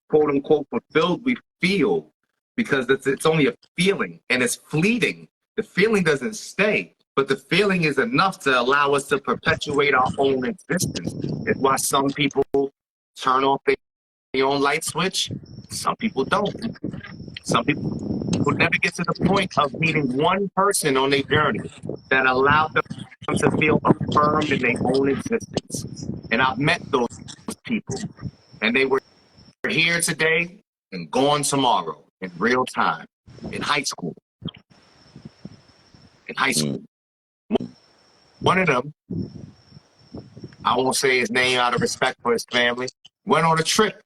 quote unquote fulfilled we feel, because it's only a feeling and it's fleeting. The feeling doesn't stay, but the feeling is enough to allow us to perpetuate our own existence. It's why some people turn off their own light switch, some people don't. Some people never get to the point of meeting one person on their journey that allowed them to feel affirmed in their own existence. And I've met those people, and they were here today and gone tomorrow in real time, in high school. In high school. One of them, I won't say his name out of respect for his family, went on a trip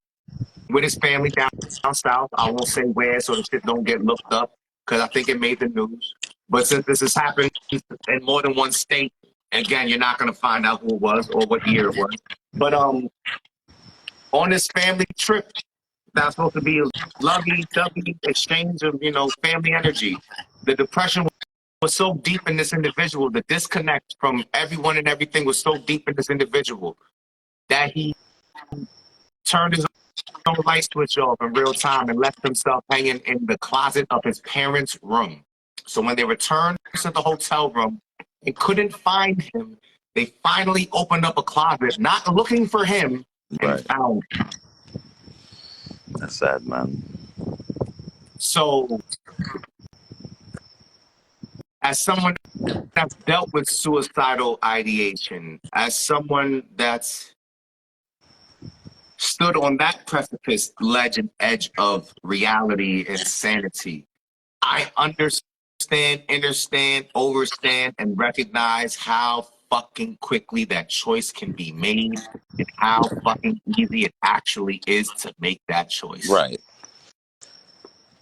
with his family down south. I won't say where so the shit don't get looked up, because I think it made the news. But since this has happened in more than one state, again, you're not going to find out who it was or what year it was. But on this family trip, that's supposed to be a lovey-dovey exchange of, family energy. The depression was so deep in this individual, the disconnect from everyone and everything was so deep in this individual that he turned his own light switch off in real time and left himself hanging in the closet of his parents' room. So when they returned to the hotel room and couldn't find him, they finally opened up a closet, not looking for him, and found him. That's sad, man. So, as someone that's dealt with suicidal ideation, as someone that's stood on that precipice, ledge, and edge of reality and sanity, I understand, overstand, and recognize how fucking quickly that choice can be made and how fucking easy it actually is to make that choice. Right.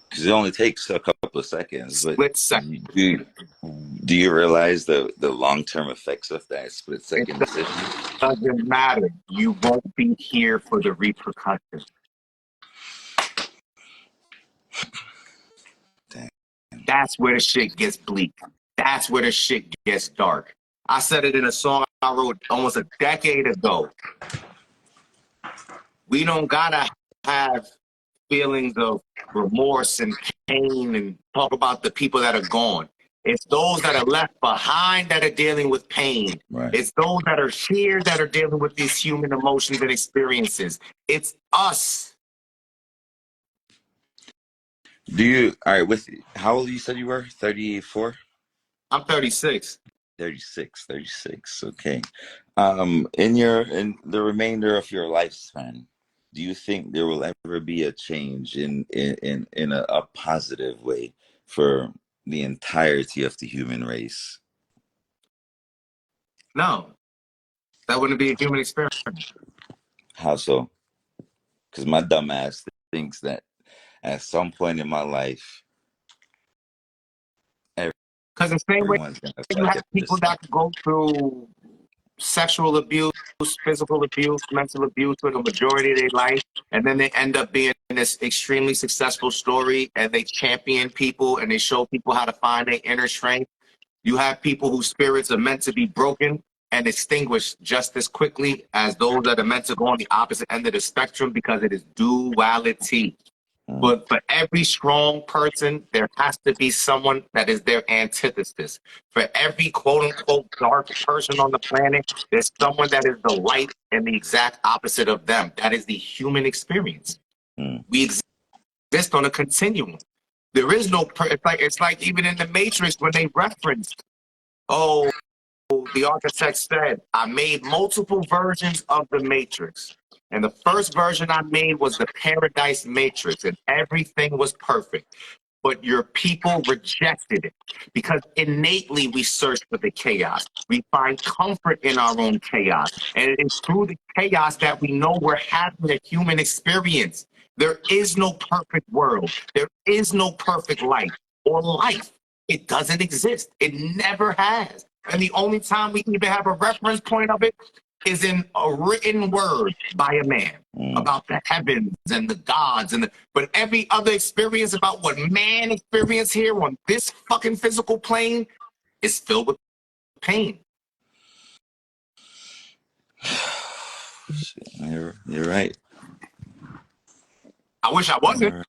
Because it only takes a couple of seconds. Split second. Do you realize the long-term effects of that split-second decision? Doesn't matter. You won't be here for the repercussions. Damn. That's where the shit gets bleak. That's where the shit gets dark. I said it in a song I wrote almost a decade ago. We don't gotta have feelings of remorse and pain and talk about the people that are gone. It's those that are left behind that are dealing with pain. Right. It's those that are here that are dealing with these human emotions and experiences. It's us. All right, how old you said you were? 34? I'm 36. 36, okay. In the remainder of your lifespan, do you think there will ever be a change in a positive way for the entirety of the human race? No, that wouldn't be a human experiment. How so? Because my dumb ass thinks that at some point in my life, because the same way you have people that go through sexual abuse, physical abuse, mental abuse for the majority of their life, and then they end up being this extremely successful story, and they champion people and they show people how to find their inner strength. You have people whose spirits are meant to be broken and extinguished just as quickly as those that are meant to go on the opposite end of the spectrum, because it is duality. But for every strong person, there has to be someone that is their antithesis. For every quote unquote dark person on the planet, there's someone that is the light and the exact opposite of them. That is the human experience. We exist on a continuum. There is no, it's like even in the Matrix when they referenced, the architect said, I made multiple versions of the Matrix. And the first version I made was the Paradise Matrix, and everything was perfect. But your people rejected it because innately we search for the chaos. We find comfort in our own chaos. And it is through the chaos that we know we're having a human experience. There is no perfect world. There is no perfect life or life. It doesn't exist. It never has. And the only time we even have a reference point of it is in a written word by a man about the heavens and the gods but every other experience about what man experienced here on this fucking physical plane is filled with pain. You're right. I wish I wasn't,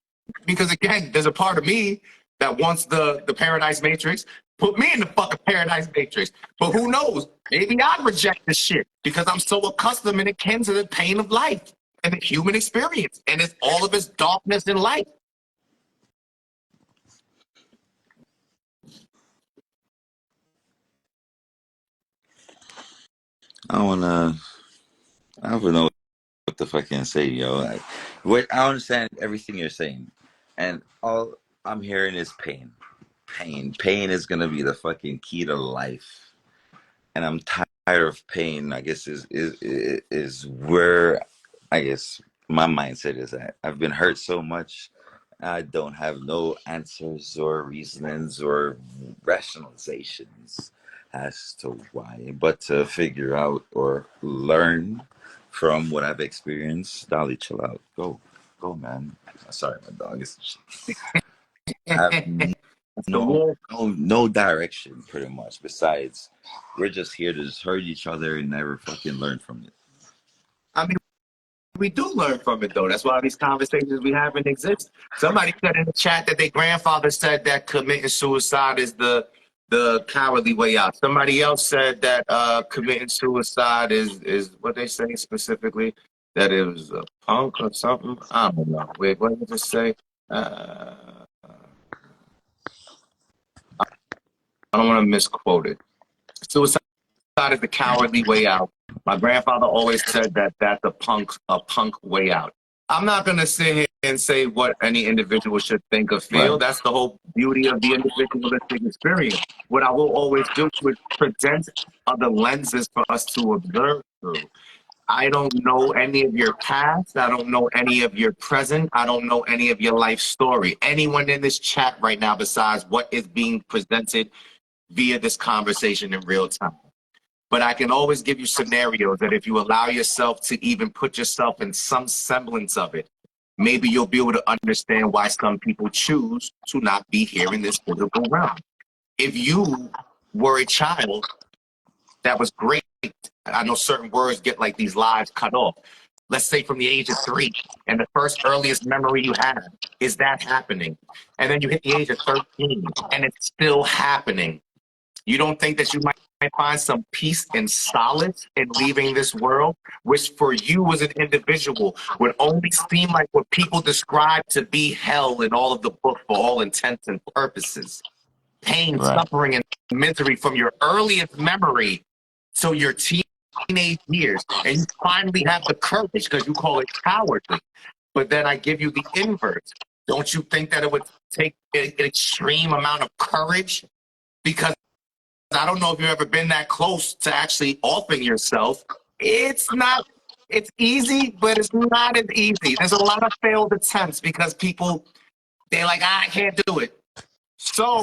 because again, there's a part of me that wants the Paradise Matrix. Put me in the fucking Paradise Matrix. But who knows? Maybe I'd reject this shit because I'm so accustomed and akin to the pain of life and the human experience. And it's all of its darkness and light. I don't know what the fuck I can say, yo. I understand everything you're saying, and all I'm hearing is pain. Pain is gonna be the fucking key to life, and I'm tired of pain. I guess is where I guess my mindset is at. I've been hurt so much. I don't have no answers or reasonings or rationalizations as to why, but to figure out or learn from what I've experienced. Dolly, chill out. Go, man. Sorry, my dog is. I have no direction, pretty much. Besides, we're just here to just hurt each other and never fucking learn from it. I mean, we do learn from it, though. That's why these conversations we have and exist. Somebody said in the chat that their grandfather said that committing suicide is the cowardly way out. Somebody else said that committing suicide is what they say specifically, that it was a punk or something. I don't know. Wait, what did it say? I don't want to misquote it. Suicide is the cowardly way out. My grandfather always said that that's a punk way out. I'm not going to sit here and say what any individual should think or feel. Right. That's the whole beauty of the individualistic experience. What I will always do is present other lenses for us to observe through. I don't know any of your past. I don't know any of your present. I don't know any of your life story. Anyone in this chat right now besides what is being presented via this conversation in real time. But I can always give you scenarios that if you allow yourself to even put yourself in some semblance of it, maybe you'll be able to understand why some people choose to not be here in this physical realm. If you were a child that was great, I know certain words get like these lives cut off. Let's say from the age of 3, and the first earliest memory you have is that happening. And then you hit the age of 13, and it's still happening. You don't think that you might find some peace and solace in leaving this world, which for you as an individual would only seem like what people describe to be hell in all of the book for all intents and purposes. Pain, right. Suffering, and misery from your earliest memory to your teenage years. And you finally have the courage, because you call it cowardly. But then I give you the inverse. Don't you think that it would take an extreme amount of courage? Because I don't know if you've ever been that close to actually offing yourself. It's easy, but it's not as easy. There's a lot of failed attempts because people, they're like, I can't do it. So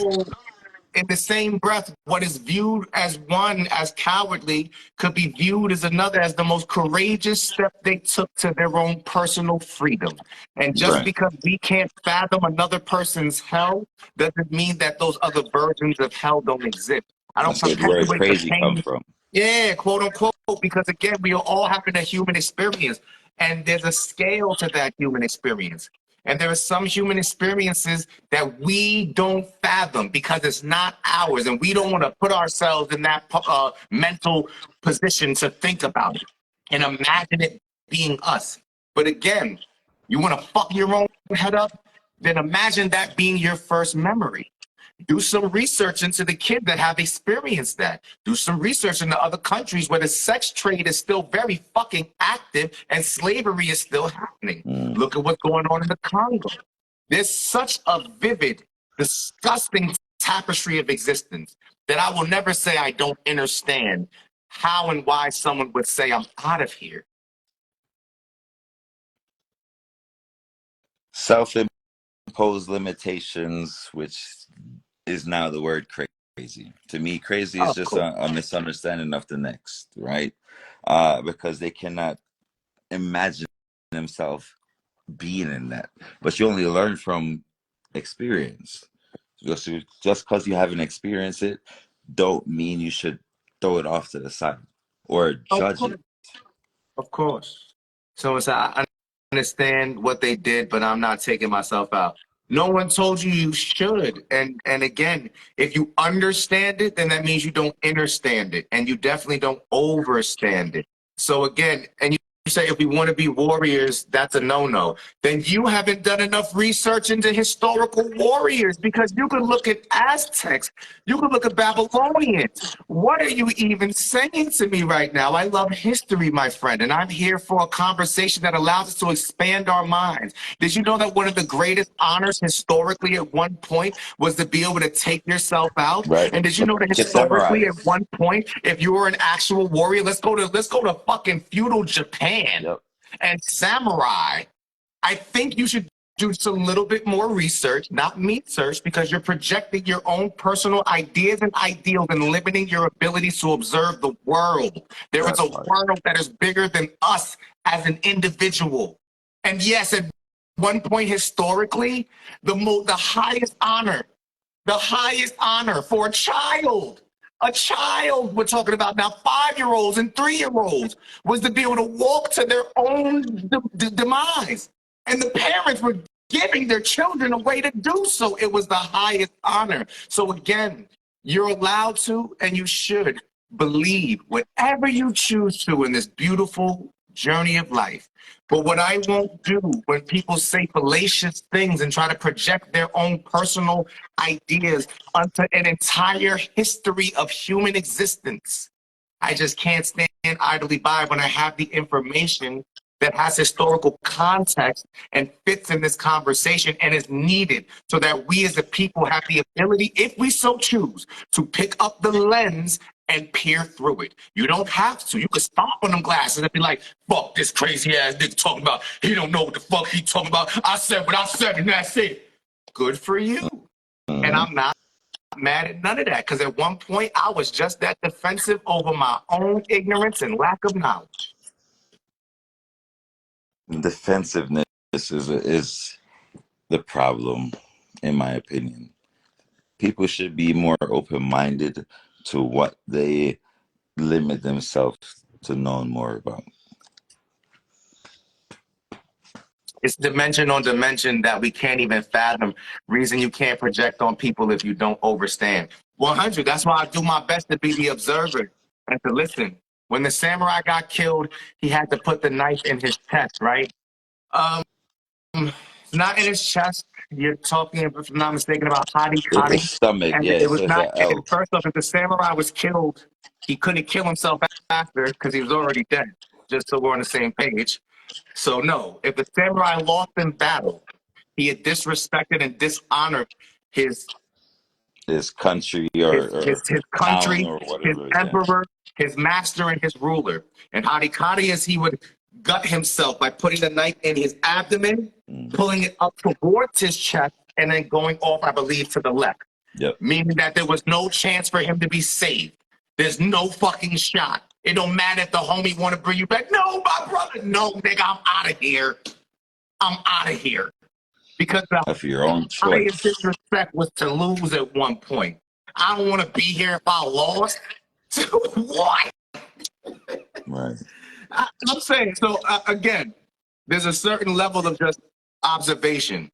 in the same breath, what is viewed as one as cowardly could be viewed as another as the most courageous step they took to their own personal freedom. And just right. Because we can't fathom another person's hell doesn't mean that those other versions of hell don't exist. I don't perpetuate where crazy come from. Yeah, quote unquote, because again, we are all having a human experience, and there's a scale to that human experience. And there are some human experiences that we don't fathom because it's not ours, and we don't want to put ourselves in that mental position to think about it and imagine it being us. But again, you want to fuck your own head up? Then imagine that being your first memory. Do some research into the kids that have experienced that. Do some research into other countries where the sex trade is still very fucking active and slavery is still happening. Look at what's going on in the Congo. There's such a vivid, disgusting tapestry of existence that I will never say I don't understand how and why someone would say I'm out of here. Self-imposed limitations, which is now the word crazy. To me, crazy Oh, is just cool. a misunderstanding of the next, right? Because they cannot imagine themselves being in that. But you only learn from experience. Just because you haven't experienced it, don't mean you should throw it off to the side or Of judge course. it. Of course. So it's I understand what they did, but I'm not taking myself out. No one told you you should. And again, if you understand it, then that means you don't understand it, and you definitely don't overstand it. So again, and you say if we want to be warriors, that's a no-no. Then you haven't done enough research into historical warriors, because you could look at Aztecs, you could look at Babylonians. What are you even saying to me right now? I love history, my friend, and I'm here for a conversation that allows us to expand our minds. Did you know that one of the greatest honors historically at one point was to be able to take yourself out? Right. And did you know that Get historically at samurais. one point, if you were an actual warrior, let's go to fucking feudal Japan Yep. and samurai. I think you should do just a little bit more research, not meat search, because you're projecting your own personal ideas and ideals and limiting your ability to observe the world. There is That a part. world that is bigger than us as an individual. And yes, at one point historically, the highest honor for a child we're talking about now, 5-year-olds and 3-year-olds, was to be able to walk to their own demise. And the parents were giving their children a way to do so. It was the highest honor. So again, you're allowed to, and you should, believe whatever you choose to in this beautiful journey of life. But what I won't do when people say fallacious things and try to project their own personal ideas onto an entire history of human existence, I just can't stand idly by when I have the information that has historical context and fits in this conversation and is needed, so that we as a people have the ability, if we so choose, to pick up the lens and peer through it. You don't have to. You can stomp on them glasses and be like, fuck this crazy ass nigga talking about, he don't know what the fuck he talking about. I said what I said and that's it. Good for you. And I'm not mad at none of that, because at one point I was just that defensive over my own ignorance and lack of knowledge. Defensiveness is the problem, in my opinion. People should be more open-minded to what they limit themselves to knowing more about. It's dimension on dimension that we can't even fathom. Reason you can't project on people if you don't overstand. 100. That's why I do my best to be the observer and to listen. When the samurai got killed, he had to put the knife in his chest, right? Not in his chest. You're talking, if I'm not mistaken, about Hadi In Kadi. his stomach, And yeah, it it was says not, an L. first off, if the samurai was killed, he couldn't kill himself after because he was already dead, just so we're on the same page. So no, if the samurai lost in battle, he had disrespected and dishonored his Country his town country, or his whatever. Yeah. emperor, his master, and his ruler. And Harikari, as he would gut himself by putting the knife in his abdomen, pulling it up towards his chest, and then going off, I believe, to the left. Yep. Meaning that there was no chance for him to be saved. There's no fucking shot. It don't matter if the homie want to bring you back. No, my brother. No, nigga, I'm out of here. I'm out of here. Because the Of your own highest choice. disrespect was to lose at one point. I don't want to be here if I lost. What? Right. I'm saying, so again, there's a certain level of just observation.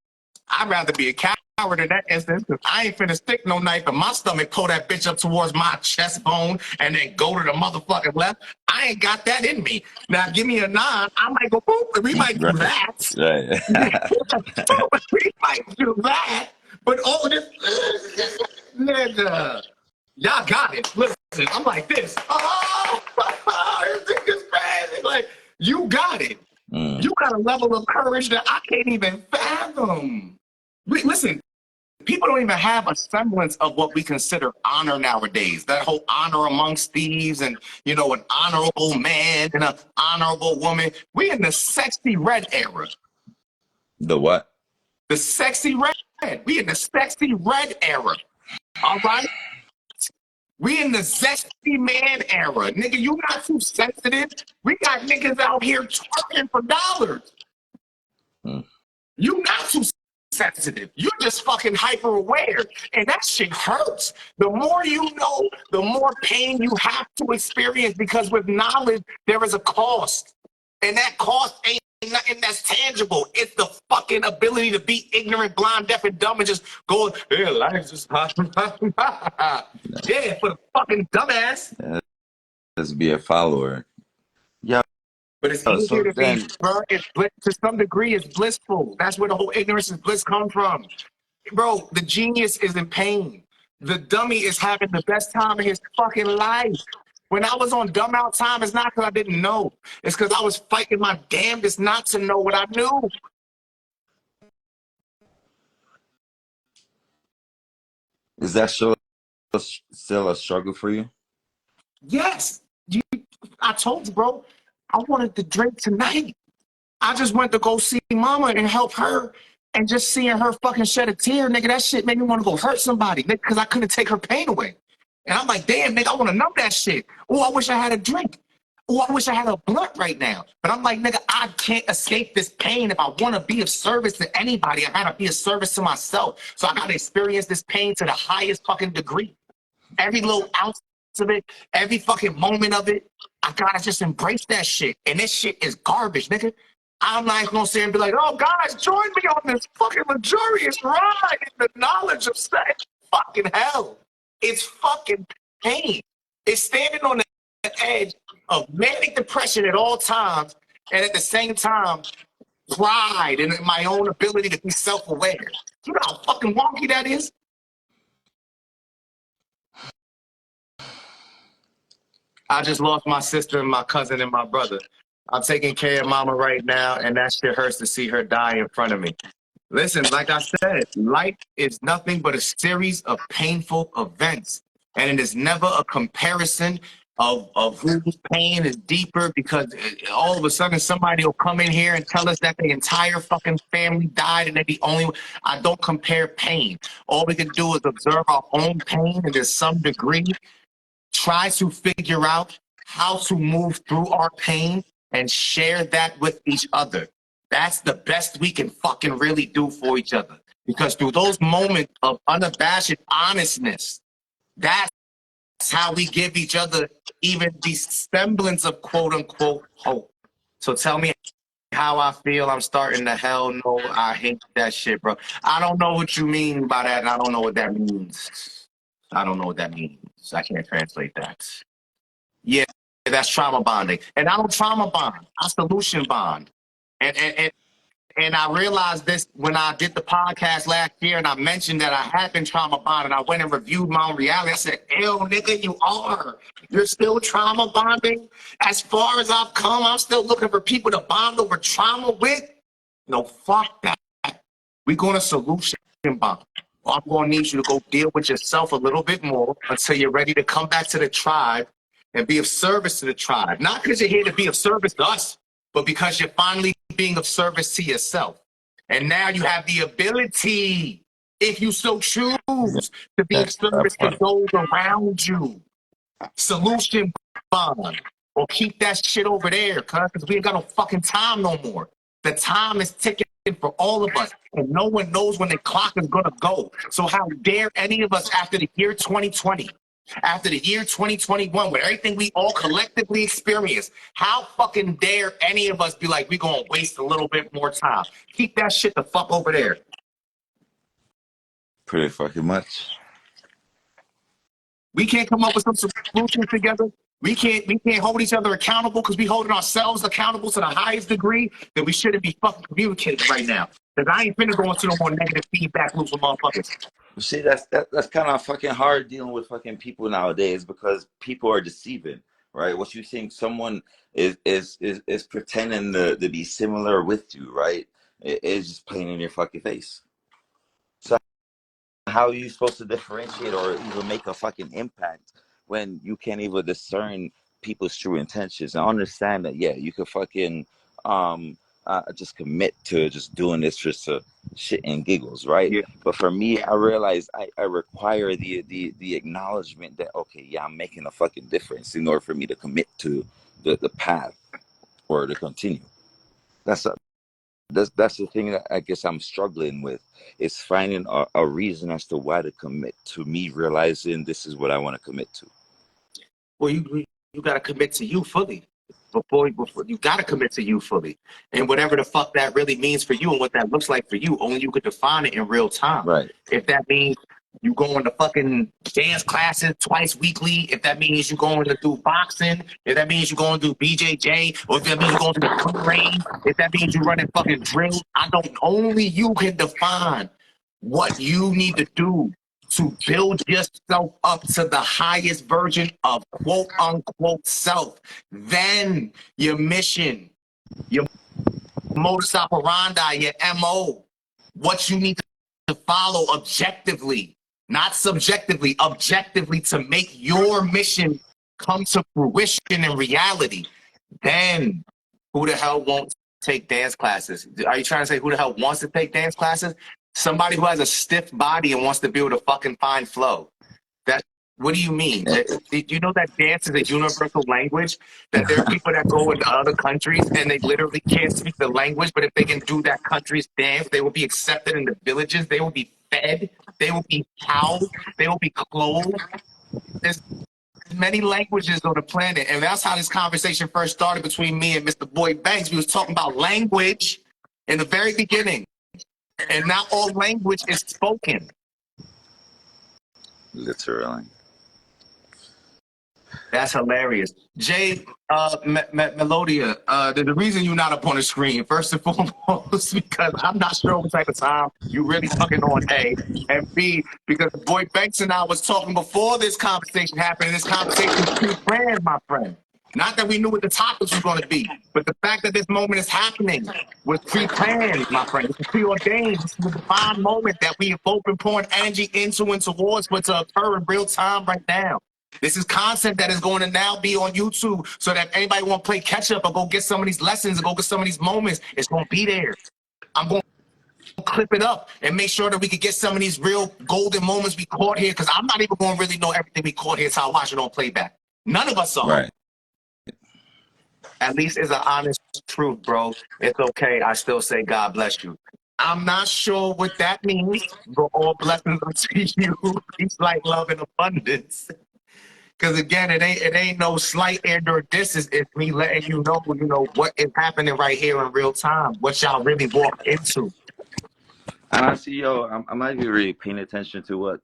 I'd rather be a coward in that instance, because I ain't finna stick no knife in my stomach, pull that bitch up towards my chest bone, and then go to the motherfucking left. I ain't got that in me. Now, give me a 9, I might go, boop, and we might do that. Right. We might do that. But all this, nigga, y'all got it. Listen, I'm like this. Oh, this is crazy. Like, you got it. You got a level of courage that I can't even fathom. Listen, people don't even have a semblance of what we consider honor nowadays. That whole honor amongst thieves and, you know, an honorable man and an honorable woman. We in the sexy red era. The what? The sexy red. We in the sexy red era. All right? We in the zesty man era. Nigga, you not too sensitive. We got niggas out here twerking for dollars. You not too sensitive. You're just fucking hyper aware. And that shit hurts. The more you know, the more pain you have to experience, because with knowledge, there is a cost. And that cost ain't nothing that's tangible. It's the fucking ability to be ignorant, blind, deaf, and dumb and just go, yeah, life's just hot. Yeah, for the fucking dumbass. Yeah, just be a follower. Yeah. But it's easier to be, bro. To some degree, it's blissful. That's where the whole ignorance and bliss come from. Bro, the genius is in pain. The dummy is having the best time of his fucking life. When I was on dumb out time, it's not because I didn't know. It's because I was fighting my damnedest not to know what I knew. Is that still a struggle for you? Yes. I told you, bro, I wanted to drink tonight. I just went to go see mama and help her, and just seeing her fucking shed a tear, nigga, that shit made me want to go hurt somebody, nigga, because I couldn't take her pain away. And I'm like, damn, nigga, I want to numb that shit. Oh, I wish I had a drink. Oh, I wish I had a blunt right now. But I'm like, nigga, I can't escape this pain. If I want to be of service to anybody, I gotta be of service to myself. So I gotta experience this pain to the highest fucking degree. Every little ounce of it, every fucking moment of it, I gotta just embrace that shit. And this shit is garbage, nigga. I'm not gonna sit and be like, oh, guys, join me on this fucking luxurious ride in the knowledge of sex. Fucking hell. It's fucking pain. It's standing on the edge of manic depression at all times, and at the same time, pride in my own ability to be self-aware. You know how fucking wonky that is? I just lost my sister and my cousin and my brother. I'm taking care of mama right now, and that shit hurts to see her die in front of me. Listen, like I said, life is nothing but a series of painful events. And it is never a comparison of whose pain is deeper, because all of a sudden somebody will come in here and tell us that the entire fucking family died and they're the only one. I don't compare pain. All we can do is observe our own pain, and to some degree, try to figure out how to move through our pain and share that with each other. That's the best we can fucking really do for each other. Because through those moments of unabashed honestness, that's how we give each other even the semblance of quote unquote hope. So tell me how I feel. I'm starting to hell no. I hate that shit, bro. I don't know what you mean by that, and I don't know what that means. I don't know what that means. I can't translate that. Yeah, that's trauma bonding. And I don't trauma bond. I solution bond. And I realized this when I did the podcast last year, and I mentioned that I had been trauma bonded. I went and reviewed my own reality. I said, ew, nigga, you are. You're still trauma bonding? As far as I've come, I'm still looking for people to bond over trauma with? No, fuck that. We're going to solution bond. I'm going to need you to go deal with yourself a little bit more until you're ready to come back to the tribe and be of service to the tribe. Not because you're here to be of service to us, but because you're finally being of service to yourself. And now you have the ability, if you so choose, to be of service to those around you. Solution bond. Or keep that shit over there, because we ain't got no fucking time no more. The time is ticking for all of us, and no one knows when the clock is gonna go. So how dare any of us, after the year 2020, after the year 2021, with everything we all collectively experienced, how fucking dare any of us be like, we're gonna waste a little bit more time? Keep that shit the fuck over there. Pretty fucking much. We can't come up with some solutions together. We can't hold each other accountable because we holding ourselves accountable to the highest degree. That we shouldn't be fucking communicating right now. Because I ain't finna go into no more negative feedback loops with motherfuckers. See, that's kind of fucking hard dealing with fucking people nowadays, because people are deceiving, right? What you think someone is pretending to be similar with you, right? It's just plain in your fucking face. So how are you supposed to differentiate or even make a fucking impact when you can't even discern people's true intentions and understand that, yeah, you could fucking just commit to just doing this just to shit and giggles, right? Yeah. But for me, I realized I require the acknowledgement that, okay, yeah, I'm making a fucking difference in order for me to commit to the path or to continue. That's the thing that I guess I'm struggling with, is finding a reason as to why to commit to me realizing this is what I want to commit to. Well, you got to commit to you fully. Before you got to commit to you fully, and whatever the fuck that really means for you and what that looks like for you, only you could define it in real time. Right. If that means you going to fucking dance classes twice weekly, if that means you going to do boxing, if that means you going to do BJJ, or if that means you going to the gun range, if that means you running fucking drills, I don't. Only you can define what you need to do to build yourself up to the highest version of quote unquote self. Then your mission, your modus operandi, your MO, what you need to follow objectively, not subjectively, objectively, to make your mission come to fruition in reality. Then who the hell won't take dance classes? Are you trying to say who the hell wants to take dance classes? Somebody who has a stiff body and wants to be able to fucking find flow. That, what do you mean? Do you know that dance is a universal language? That there are people that go into other countries and they literally can't speak the language, but if they can do that country's dance, they will be accepted in the villages. They will be fed. They will be housed. They will be clothed. There's many languages on the planet, and that's how this conversation first started between me and Mr. Boyd Banks. We was talking about language in the very beginning. And not all language is spoken. Literally. That's hilarious. Jay, Melodia, the reason you're not up on the screen, first and foremost, because I'm not sure what type of time you really fucking on, A. And B, because Boyd Banks and I was talking before this conversation happened, and this conversation was pre-planned, my friend. Not that we knew what the topics were going to be, but the fact that this moment is happening was pre-planned, my friend. It's preordained. This is a divine moment that we have both been pouring energy into and towards for to occur in real time right now. This is content that is going to now be on YouTube, so that anybody want to play catch up or go get some of these lessons or go get some of these moments, it's going to be there. I'm going to clip it up and make sure that we can get some of these real golden moments we caught here, because I'm not even going to really know everything we caught here until I watch it on playback. None of us are. Right. At least it's an honest truth, bro. It's okay. I still say God bless you. I'm not sure what that means, but all blessings unto you. Peace, light, love, and abundance. Because again, it ain't no slight and or distance. It's me letting you know what is happening right here in real time. What y'all really walk into. And I see, yo, I'm not even really paying attention to what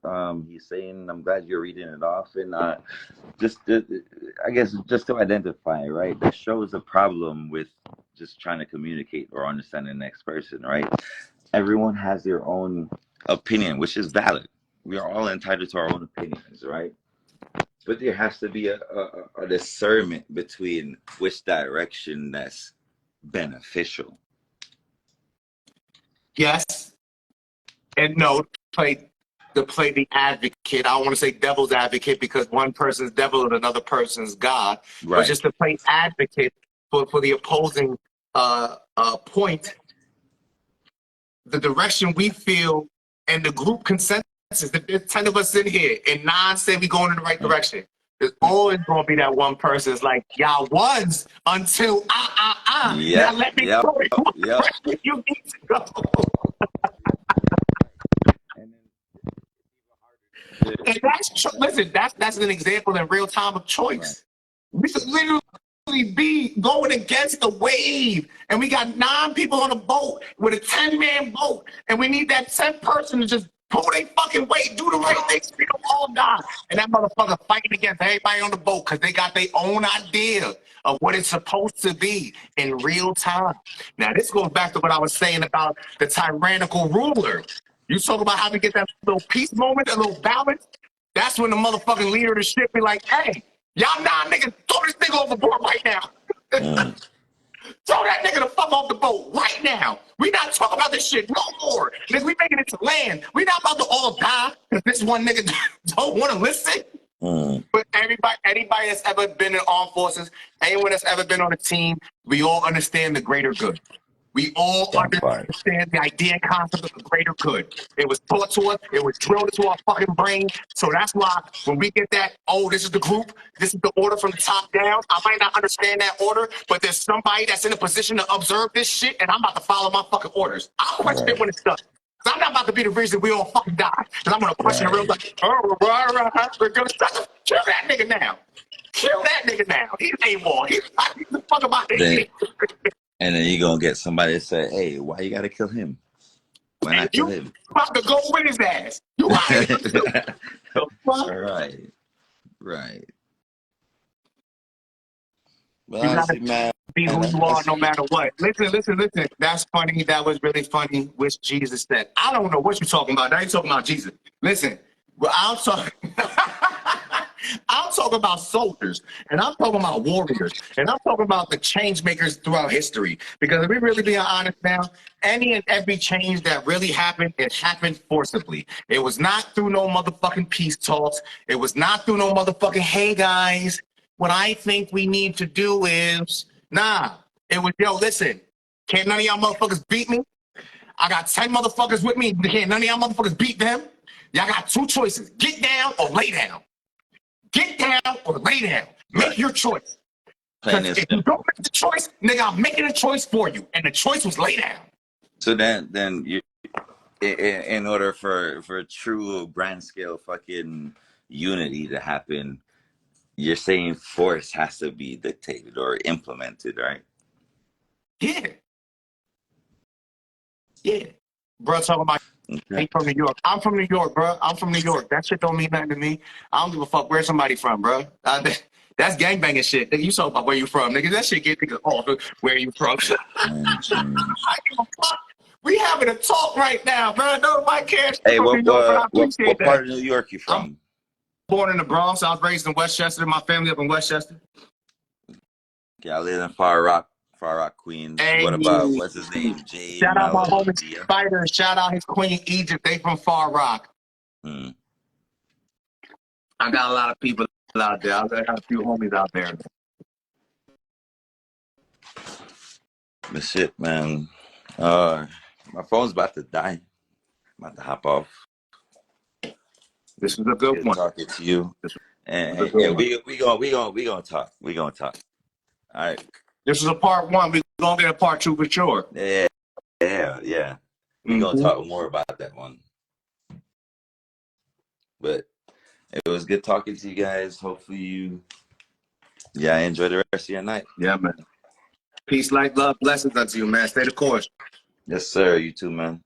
he's saying. I'm glad you're reading it off, and I guess just to identify, right? That shows a problem with just trying to communicate or understand the next person, right? Everyone has their own opinion, which is valid. We are all entitled to our own opinions, right? But there has to be a discernment between which direction that's beneficial. Yes and no. Play the advocate. I don't want to say devil's advocate, because one person's devil and another person's God. Right. But just to play advocate for the opposing point, the direction we feel and the group consensus, if there's 10 of us in here and 9 say we going in the right direction, there's always going to be that one person that's like, y'all was until Yeah. Now let me go. Yep. You need to go. And that's listen, that's an example in real time of choice. Right. We should literally be going against the wave, and we got 9 people on a boat with a 10-man boat, and we need that 10th person to just pull their fucking weight, do the right thing, so we don't all die. And that motherfucker fighting against everybody on the boat because they got their own idea of what it's supposed to be in real time. Now, this goes back to what I was saying about the tyrannical ruler. You talk about how to get that little peace moment, that little balance. That's when the motherfucking leader of the ship be like, hey, y'all 9 niggas, throw this nigga overboard right now. Throw that nigga the fuck off the boat right now. We not talking about this shit no more. Because we making it to land. We not about to all die because this one nigga don't want to listen. But anybody that's ever been in armed forces, anyone that's ever been on a team, we all understand the greater good. We all understand the idea and concept of the greater good. It was taught to us. It was drilled into our fucking brain. So that's why when we get that, oh, this is the group, this is the order from the top down. I might not understand that order, but there's somebody that's in a position to observe this shit, and I'm about to follow my fucking orders. I'll question it when it's done. I'm not about to be the reason we all fucking die. Because I'm going to question the real like, oh, we're going to kill that nigga now. Kill that nigga now. He's AWOL. He's the fuck about it. And then you're going to get somebody to say, hey, why you got to kill him? Why not kill him? About to go with his ass. You right. Right. Well, you gotta man, be who you are no matter what. Listen. That's funny. That was really funny, which Jesus said. I don't know what you're talking about. Now you're talking about Jesus. Listen, well, I'm talking about soldiers, and I'm talking about warriors, and I'm talking about the change makers throughout history. Because if we really be honest now, any and every change that really happened, it happened forcibly. It was not through no motherfucking peace talks. It was not through no motherfucking, hey guys, what I think we need to do is, nah. It was, yo, listen, can't none of y'all motherfuckers beat me? I got 10 motherfuckers with me. Can't none of y'all motherfuckers beat them? Y'all got two choices. Get down or lay down. Get down or lay down. Make your choice. Because if you don't make the choice, nigga, I'm making a choice for you. And the choice was lay down. So then you, in order for true grand scale fucking unity to happen, you're saying force has to be dictated or implemented, right? Yeah. Bro, talking about he from New York. I'm from New York, bro. I'm from New York. That shit don't mean nothing to me. I don't give a fuck where somebody from, bro. That's gangbanging shit. Nigga, you talk about where you from, nigga. That shit get niggas off. Where you from? I give a fuck. We having a talk right now, bro. Nobody cares. Hey, what part of New York you from? I'm born in the Bronx. I was raised in Westchester. My family up in Westchester. Yeah, I live in Far Rock, Queens. Hey, what about, what's his name? Jay shout out my homie Spider. Shout out his queen, Egypt. They from Far Rock. I got a lot of people out there. I got a few homies out there. But shit, man. My phone's about to die. I'm about to hop off. This is a good one. Talking to you. And we gonna talk. We gonna talk. All right. This is a part one. We gonna get a part two for sure. Yeah. We gonna talk more about that one. But it was good talking to you guys. Hopefully you enjoy the rest of your night. Yeah, man. Peace, light, love, blessings unto you, man. Stay the course. Yes, sir. You too, man.